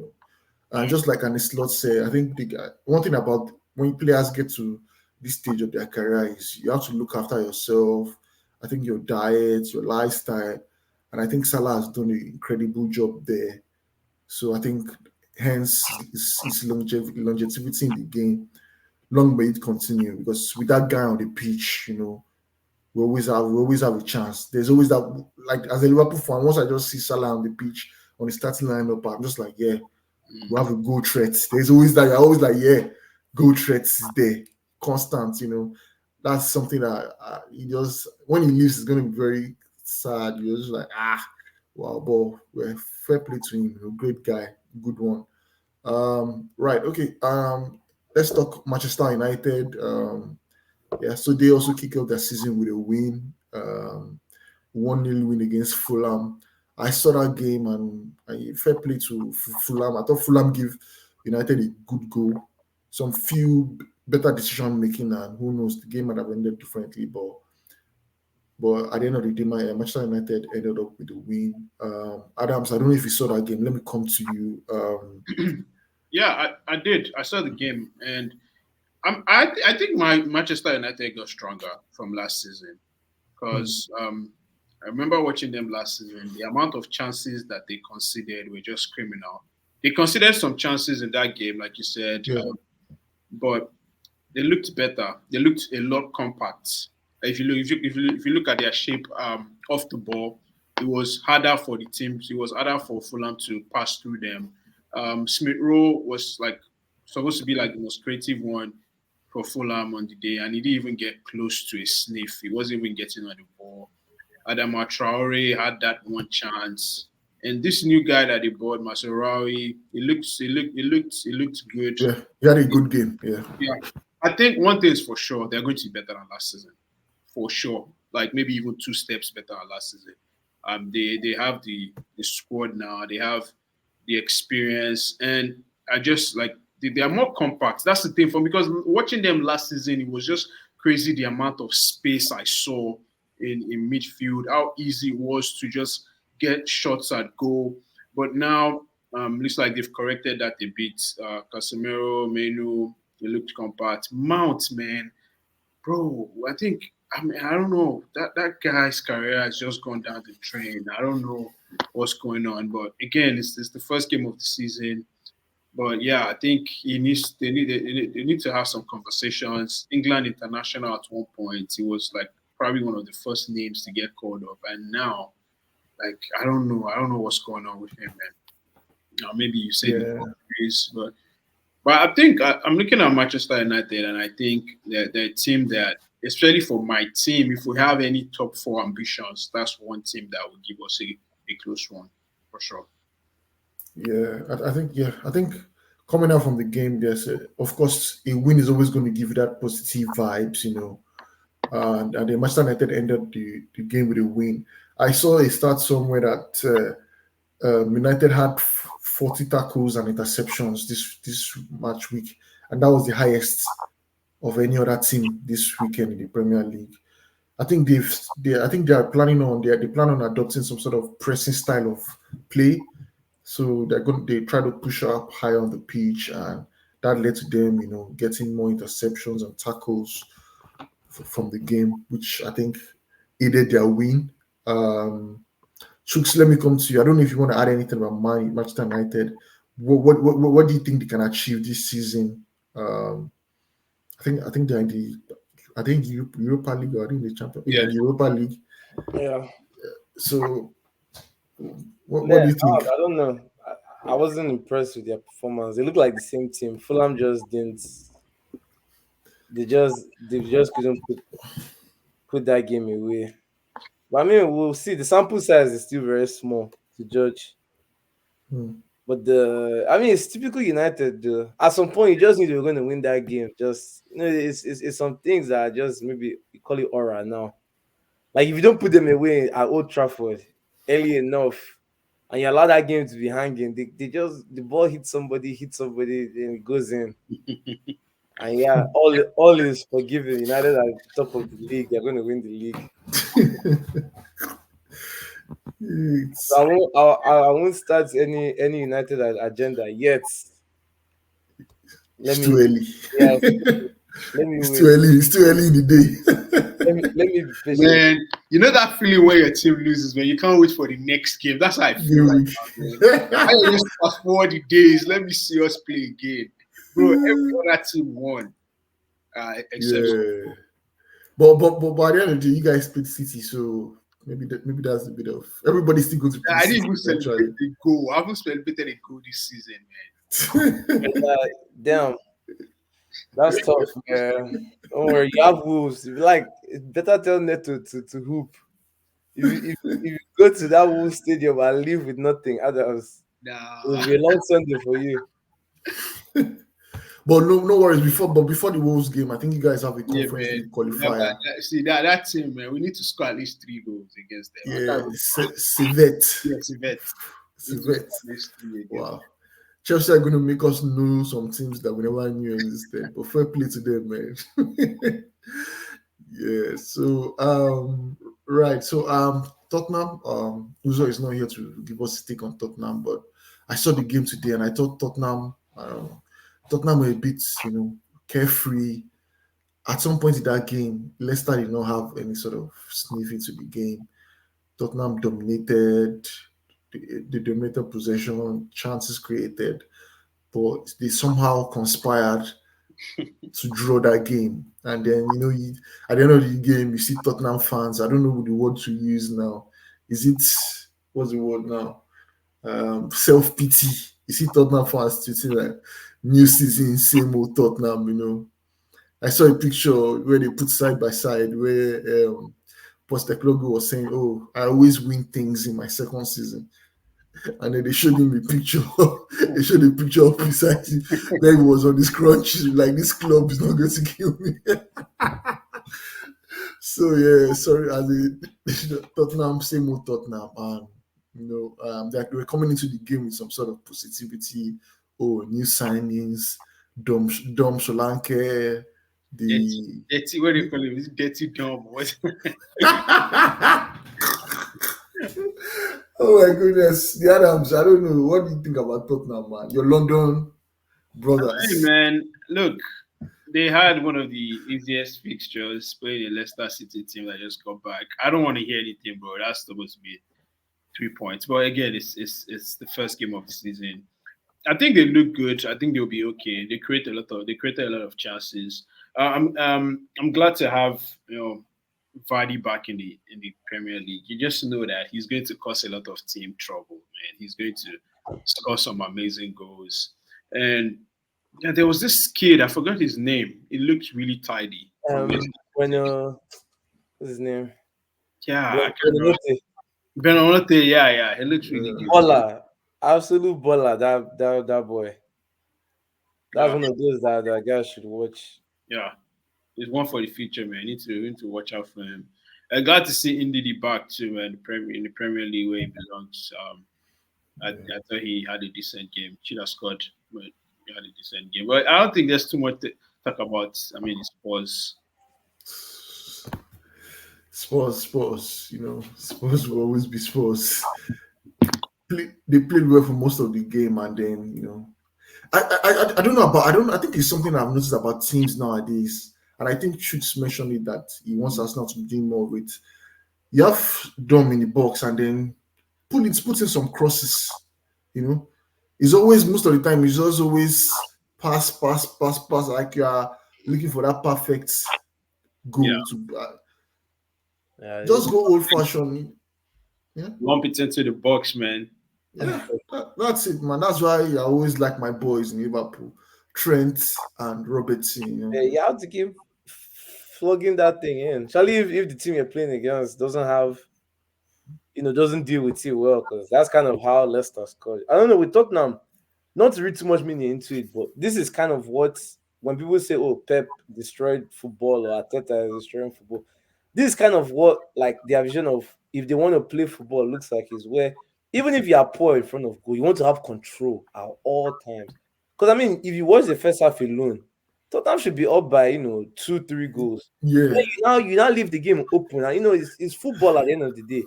S1: And just like an slot said, I think one thing about when players get to this stage of their career is you have to look after yourself. I think your diet, your lifestyle, and I think Salah has done an incredible job there. So I think hence his longevity in the game. Long may it continue because with that guy on the pitch, we always have a chance. There's always that, like as a Liverpool fan, once I just see Salah on the pitch on the starting lineup, I'm just like, yeah, we have a goal threat. There's always that. You're always like, yeah, goal threat is there, constant. That's something that he just when he leaves, it's gonna be very sad. You're just like, wow, but well, fair play to him. Great guy, good one. Right, okay. Let's talk Manchester United. Yeah, so they also kick off their season with a win. 1-0 win against Fulham. I saw that game and fair play to Fulham. I thought Fulham give United a good goal. Some few better decision making, and who knows, the game might have ended differently. But at the end of the day, Manchester United ended up with a win. Adams, I don't know if you saw that game. Let me come to you.
S2: Yeah, I did. I saw the game, and I think my Manchester United got stronger from last season because I remember watching them last season. The amount of chances that they conceded were just criminal. They conceded some chances in that game, like you said,
S1: Yeah,
S2: but they looked better. They looked a lot compact. If you look at their shape off the ball, it was harder for the teams. It was harder for Fulham to pass through them. Smith Rowe was like supposed to be like the most creative one for Fulham on the day, and he didn't even get close to a sniff. He wasn't even getting on the ball. Adama Traore had that one chance. And this new guy that they bought, Maserawi, it looked good.
S1: yeah, he had a good game. Yeah,
S2: Yeah. I think one thing is for sure, they're going to be better than last season. For sure. Like maybe even two steps better than last season. They have the squad now, they have the experience, and I just like they are more compact. That's the thing for me because watching them last season, it was just crazy the amount of space I saw in midfield, how easy it was to just get shots at goal. But now looks like they've corrected that a bit. Casemiro, Menu, they looked compact. Mount, man, bro, I don't know. That guy's career has just gone down the drain. I don't know what's going on. But again, it's the first game of the season. But yeah, I think they need to have some conversations. England international at one point, he was like probably one of the first names to get called up, and now like I don't know what's going on with him, man. Now maybe you say the
S1: yeah,
S2: injuries, but I think I'm looking at Manchester United, and I think that they're a team that, especially for my team, if we have any top four ambitions, that's one team that will give us a close one for sure.
S1: yeah. I think coming out from the game, of course a win is always going to give you that positive vibes. And the Manchester United ended the game with a win. I saw a stat somewhere that United had 40 tackles and interceptions this match week, and that was the highest of any other team this weekend in the Premier League. I think they are planning on they plan on adopting some sort of pressing style of play. So they try to push up high on the pitch, and that led to them, getting more interceptions and tackles from the game, which I think aided their win. Um, Shooks, let me come to you. I don't know if you want to add anything about Manchester United. What do you think they can achieve this season? I think they're in the Europa League, or I think the champion. Yeah,
S2: Yeah.
S1: the Europa League.
S3: Yeah.
S1: So what
S3: Yeah,
S1: do you think?
S3: I don't know. I wasn't impressed with their performance. They look like the same team. Fulham just didn't. They just couldn't put that game away. But I mean, we'll see. The sample size is still very small to judge.
S1: Hmm.
S3: But I mean, it's typical United. At some point, you just knew they were going to win that game. Just it's some things that are just maybe you call it aura now. Like if you don't put them away at Old Trafford early enough, and you allow that game to be hanging, they just the ball hits somebody, then it goes in. And yeah, all is forgiven. United are top of the league. They're going to win the league. So
S1: it's
S3: I won't start any United agenda yet. Let
S1: it's
S3: me
S1: too early.
S3: yeah, let me
S1: It's too
S3: wait.
S1: early. It's too early in the day.
S3: Let me be patient.
S2: Man, you know that feeling when your team loses, man. You can't wait for the next game. That's how I feel right
S1: Game
S2: now, man. I just fast forward the days. Let me see us play again, bro. Every other team won, except
S1: Yeah. But by the end of the day, you guys played City, so maybe that's a bit of everybody's still going to play
S2: I didn't
S1: City
S2: even celebrate
S1: eventually.
S2: the goal. I haven't celebrated a goal this season, man.
S3: Damn, that's tough, man. Don't worry, you have wolves. If you like, it's better tell Neto to hoop. If you go to that Wolves stadium and leave with nothing, others it will
S2: Nah.
S3: be a long Sunday for you.
S1: But no worries. Before the Wolves game, I think you guys have a
S2: Yeah,
S1: Conference
S2: man.
S1: League qualifier.
S2: See that team, man. We need to score at least 3 goals against them. I
S1: Yeah,
S2: can't.
S1: Civet.
S2: Yes, Yvette. We need to
S1: Civet.
S2: score at least 3 against
S1: Wow. Chelsea are going to make us know some teams that we never knew existed. But fair play to them, man. Yeah. So right. So Tottenham. Uzo is not here to give us a take on Tottenham, but I saw the game today and I thought Tottenham. Tottenham were a bit, carefree. At some point in that game, Leicester did not have any sort of sniff into the game. Tottenham dominated. They dominated possession, chances created, but they somehow conspired to draw that game. And then, at the end of the game, you see Tottenham fans. I don't know the word to use now. Is it, what's the word now? Self pity. You see Tottenham fans tweeting like, new season, same old Tottenham. I saw a picture where they put side by side where Postecoglou was saying, "Oh, I always win things in my second season," and then they showed him a picture. They showed a picture of beside him where he was on his crunch, like this club is not going to kill me. So yeah, sorry, as a Tottenham, same old Tottenham, and they were coming into the game with some sort of positivity. Oh, new signings, Dom Solanke, the
S2: dirty. What do you call it? This dirty dumb. What?
S1: Oh my goodness, the Adams. I don't know. What do you think about Tottenham, man? Your London
S2: Hey,
S1: brothers.
S2: man. Look, they had one of the easiest fixtures playing a Leicester City team that just got back. I don't want to hear anything, bro. That's supposed to be 3 points. But again, it's the first game of the season. I think they look good. I think they'll be okay. They created a lot of chances. I'm glad to have Vardy back in the Premier League. You just know that he's going to cause a lot of team trouble, man. He's going to score some amazing goals. And yeah, there was this kid, I forgot his name. It looked really tidy from
S3: Um,
S2: Leicester.
S3: when what's his name?
S2: Yeah, I can't remember.
S3: Benvenuti.
S2: Benote, yeah, he looks really good.
S3: Baller, absolute baller. That boy. That's
S2: Yeah,
S3: one of those that guys should watch.
S2: yeah. It's one for the future, man. You need to watch out for him. I got to see Ndidi back too, man. In the Premier League where he belongs. I thought he had a decent game. Should have scored, but he had a decent game. But I don't think there's too much to talk about. I mean, Spurs.
S1: Spurs. Spurs will always be Spurs. They played well for most of the game, and then I don't know about I think it's something I've noticed about teams nowadays, and I think Chooks mentioned that he wants Arsenal to be doing more with. You have Dom in the box, and then puts in some crosses. You know, it's always most of the time. It's just always pass, pass, pass, pass. Like you are looking for that perfect
S2: Yeah.
S1: goal to
S3: Yeah,
S1: just go old fashioned. Yeah,
S2: Bump it into the box, man.
S1: yeah. That's it, man. That's why I always like my boys in Liverpool, Trent and Robertson. You know.
S3: yeah, you have to keep flogging that thing in. Especially if the team you're playing against doesn't have, doesn't deal with it well, because that's kind of how Leicester scored. I don't know, with Tottenham, not to read too much meaning into it, but this is kind of what, when people say, "Oh, Pep destroyed football," or "Ateta is destroying football," this is kind of what, like, their vision of, if they want to play football, looks like, is where, even if you are poor in front of goal, you want to have control at all times. Because I mean, if you watch the first half alone, Tottenham should be up by 2, 3 goals. Then
S1: Yeah,
S3: you now leave the game open, and it's football at the end of the day.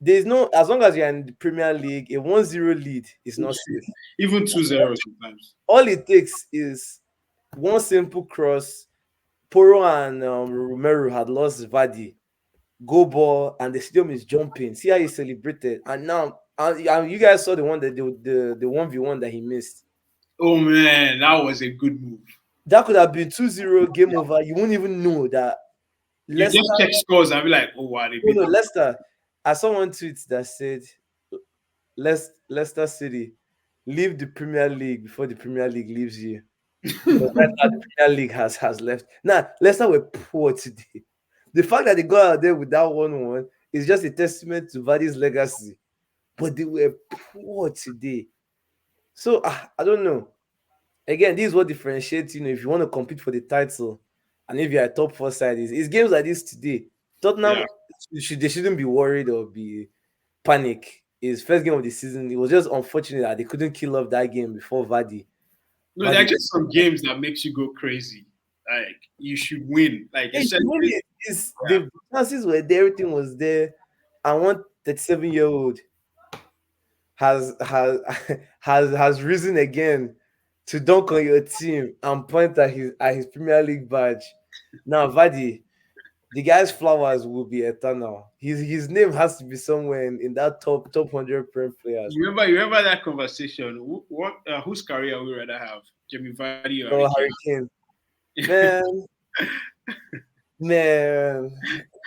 S3: There's no, as long as you're in the Premier League, a 1-0 lead is not safe.
S2: Even 2-0 sometimes.
S3: All it takes is one simple cross. Poro and Romero had lost Vardy. Go ball, and the stadium is jumping. See how he celebrated. And now, and you guys saw the one that the 1v1 that he missed.
S2: Oh man, that was a good move.
S3: That could have been 2-0 game over. You won't even know that
S2: You
S3: Leicester.
S2: just check scores and be like, oh wow, they
S3: No,
S2: beat
S3: no,
S2: them.
S3: Leicester. I saw one tweet that said, Leicester City leave the Premier League before the Premier League leaves you. Because right now the Premier League has left. Now, Leicester were poor today. The fact that they got out there with that 1-1 is just a testament to Vardy's legacy. But they were poor today. So I don't know. Again, this is what differentiates, if you want to compete for the title, and if you're a top four side, is games like this today.
S2: Yeah.
S3: Tottenham, they shouldn't be worried or be panic. His first game of the season, it was just unfortunate that they couldn't kill off that game before Vardy.
S2: No, there are
S3: Vardy,
S2: just some games that makes you go crazy. Like you should win. Like
S3: yeah,
S2: essentially,
S3: really, is
S2: yeah.
S3: the chances were there, everything was there, and one 37-year-old has has risen again to dunk on your team and point at his Premier League badge. Now, Vardy, the guy's flowers will be eternal. His name has to be somewhere in that top 100 Prem players.
S2: You remember that conversation? Whose career we rather have, Jamie Vardy or Harry
S3: Oh,
S2: Kane?
S3: Harry Kane, man, man,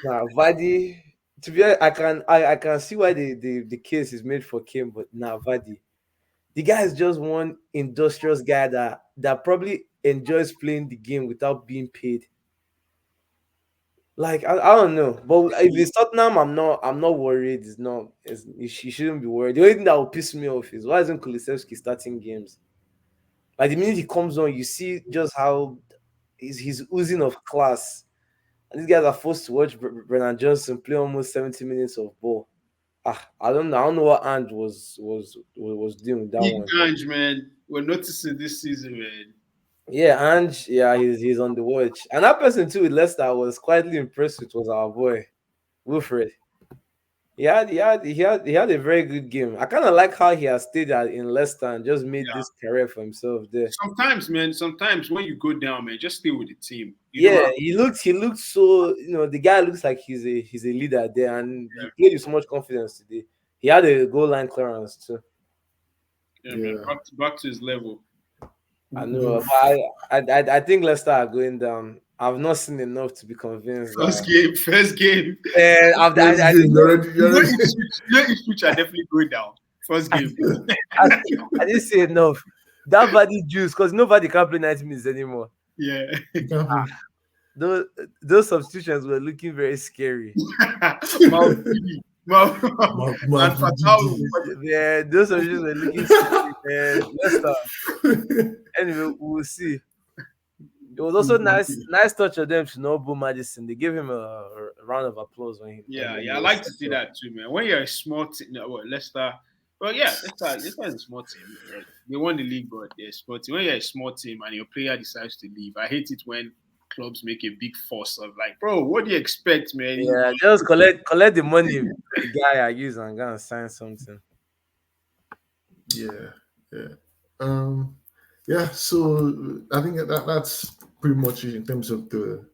S3: nah, Vardy. To be honest, I can see why the case is made for Kane, but nah, Vardy. The guy is just one industrious guy that probably enjoys playing the game without being paid. Like, I don't know, but if it's Tottenham, I'm not worried. You shouldn't be worried. The only thing that will piss me off is, why isn't Kulisevsky starting games? Like, the minute he comes on, you see just how he's oozing of class, and these guys are forced to watch Brennan Johnson play almost 70 minutes of ball. I don't know what And was doing with that
S2: Big
S3: one.
S2: Ganj, man. We're noticing this season, man.
S3: Yeah, and yeah, he's on the watch. And that person too with Leicester I was quietly impressed with was our boy Wilfred. He had a very good game. I kind of like how he has stayed in Leicester and just made
S2: Yeah.
S3: this career for himself there.
S2: Sometimes, man. Sometimes when you go down, man, just stay with the team. You don't
S3: Yeah,
S2: have.
S3: he looked so, the guy looks like he's a leader there, and he
S2: Yeah,
S3: played with so much confidence today. He had a goal line clearance too.
S2: yeah, man.
S1: yeah.
S2: Back to his level.
S3: I know,
S1: We've
S3: but I think Leicester are going down. I've not seen enough to be convinced
S2: First
S3: that.
S2: game. First game.
S3: And
S1: first
S3: I
S1: game.
S3: didn't
S1: You already, you already.
S2: Ipswich are definitely going down. First game.
S3: I, I didn't say enough. That Vardy juice, because nobody can play 90 minutes anymore.
S2: Yeah.
S1: You can't be-
S3: Those substitutions were looking very scary.
S2: Malvini. And Fatawu.
S3: Yeah, those substitutions were looking scary, man. Leicester. Anyway, we'll see. It was also nice touch of them to know Bo Madison. They gave him a round of applause
S2: Yeah,
S3: when
S2: yeah,
S3: he
S2: I
S3: was
S2: like to
S3: sent
S2: see
S3: off.
S2: that too, man. When you're a small team, no, well, Leicester, well, yeah, Leicester is a small team. Right? They won the league, but they're a small team. When you're a small team and your player decides to leave, I hate it when clubs make a big fuss of like, bro, what do you expect, man?
S3: Yeah, just collect the money from the guy I use and go and sign something.
S1: Yeah, yeah. Um, yeah. So I think that's pretty much it in terms of the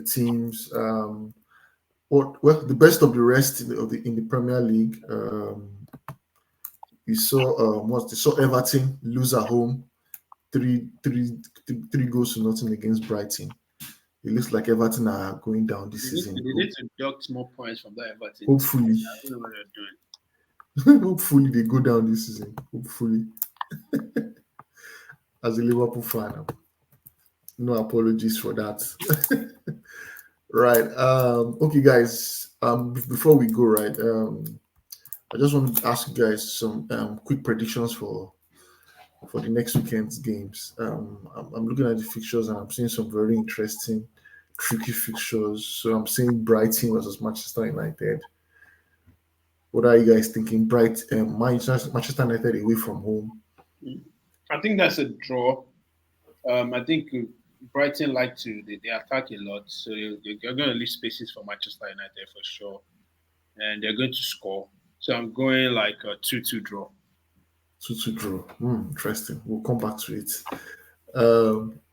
S1: teams. Well, the best of the rest in the Premier League. We saw what they saw Everton lose at home, three goals to nothing against Brighton. It looks like Everton are going down this season.
S2: They need to deduct more points from that Everton team.
S1: Hopefully,
S2: I don't know what they're doing.
S1: hopefully they go down this season. Hopefully, as a Liverpool fan, no apologies for that. Right. Okay, guys. Before we go, right. I just want to ask you guys some quick predictions for the next weekend's games. I'm looking at the fixtures and I'm seeing some very interesting, tricky fixtures. So I'm seeing Brighton versus Manchester United. What are you guys thinking? Manchester United away from home.
S2: I think that's a draw. I think Brighton like to they attack a lot, so they're going to leave spaces for Manchester United for sure, and they're going to score. So I'm going like a 2-2 draw.
S1: 2-2 draw. Interesting. We'll come back to it.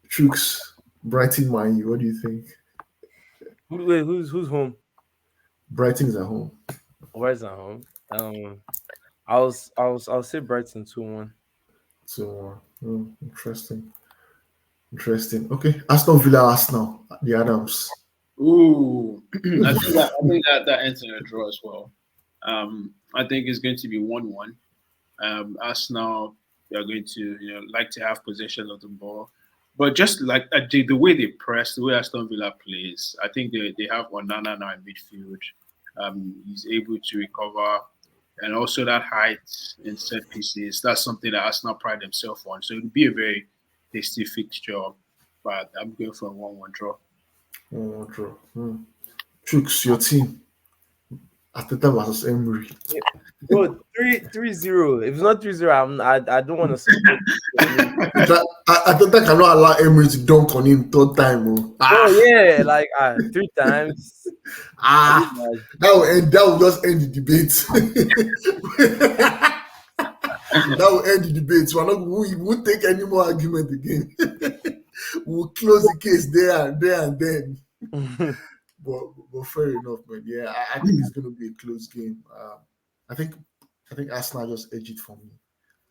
S1: Chooks, Brighton, Man U. What do you think?
S3: Wait, who's home?
S1: Brighton is at home.
S3: Where's at home? I'll say Brighton 2-1.
S1: So, interesting. Interesting. Okay. Aston Villa, Arsenal, the Adams.
S2: Ooh, I think that ends in a draw as well. I think it's going to be 1-1. Arsenal they are going to like to have possession of the ball, but just like the way they press, the way Aston Villa plays, I think they have Onana now in midfield. He's able to recover, and also that height in set pieces. That's something that Arsenal pride themselves on. So it'll be a very tasty fixture, but I'm going for a 1-1 draw.
S1: Draw. Chooks, your team. Ateta versus Emery.
S3: Bro, 3-0. If it's not 3-0, I don't want to support.
S1: Ateta cannot allow Emery to dunk on him third time.
S3: Oh yeah, like 3 times.
S1: That will just end the debate. That will end the debate. We won't take any more argument again. We'll close the case there and then. But fair enough, man. Yeah, I think it's going to be a close game. I think Arsenal just edge it for me.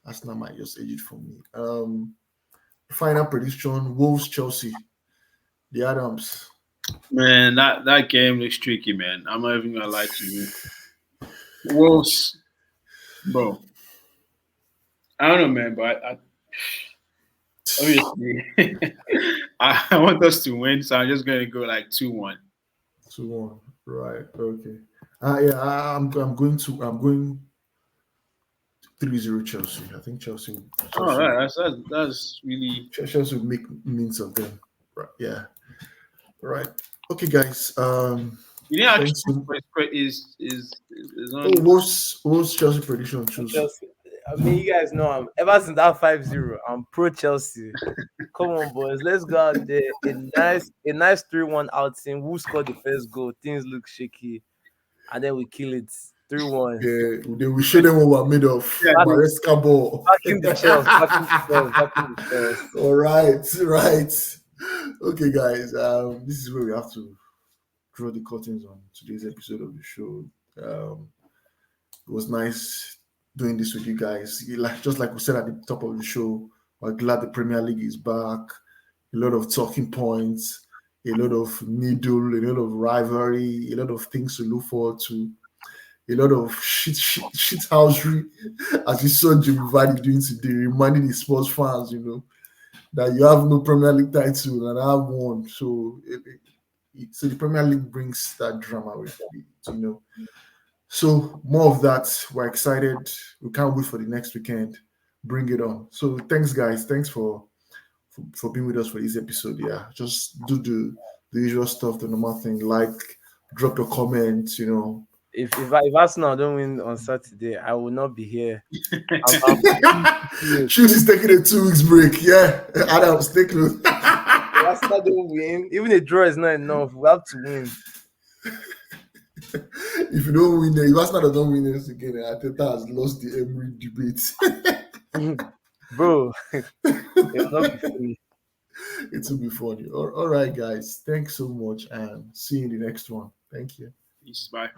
S1: Arsenal might just edge it for me. Final prediction: Wolves Chelsea. The Adams.
S2: Man, that game looks tricky, man. I'm not even gonna lie to you. Wolves, bro. I don't know, man, but obviously I want us to win, so I'm just gonna go like 2-1.
S1: 2-1. Right. Okay. Yeah. I'm going 3-0 Chelsea. I think Chelsea.
S2: Oh, right. That's really.
S1: Chelsea will make means of them. Right. Yeah. Right. Okay, guys.
S2: You didn't actually is on.
S1: What's Chelsea prediction? Choose.
S3: Chelsea. I mean, you guys know ever since that 5-0, I'm pro Chelsea. Come on, boys, let's go out there. A nice 3-1 outing. Who scored the first goal? Things look shaky, and then we kill it 3-1.
S1: Yeah, then we show them what we're made of.
S2: Yeah,
S1: Maresca ball.
S3: Back in the shells. Back in the shells.
S1: All right. Okay, guys. This is where we have to draw the curtains on today's episode of the show. It was nice doing this with you guys. Just like we said at the top of the show, we're glad the Premier League is back. A lot of talking points, a lot of needle, a lot of rivalry, a lot of things to look forward to, a lot of shit housery, as you saw Jimmy Vardy doing today, reminding the sports fans, that you have no Premier League title and I have one. So, so the Premier League brings that drama with it, So more of that. We're excited. We can't wait for the next weekend. Bring it on. So thanks, guys. Thanks for being with us for this episode. Yeah, just do the usual stuff, the normal thing. Like, drop your comments.
S3: If Arsenal don't win on Saturday, I will not be here.
S1: Shoes is taking a 2 weeks break. Yeah, Adams, take close.
S3: If Arsenal don't win, even a draw is not enough. We have to win.
S1: If you don't win, if Arsenal don't win this again, Arteta has lost the Emery debate.
S3: Bro, it will not be funny.
S1: It will be funny. All right, guys. Thanks so much, and see you in the next one. Thank you.
S2: Peace. Bye.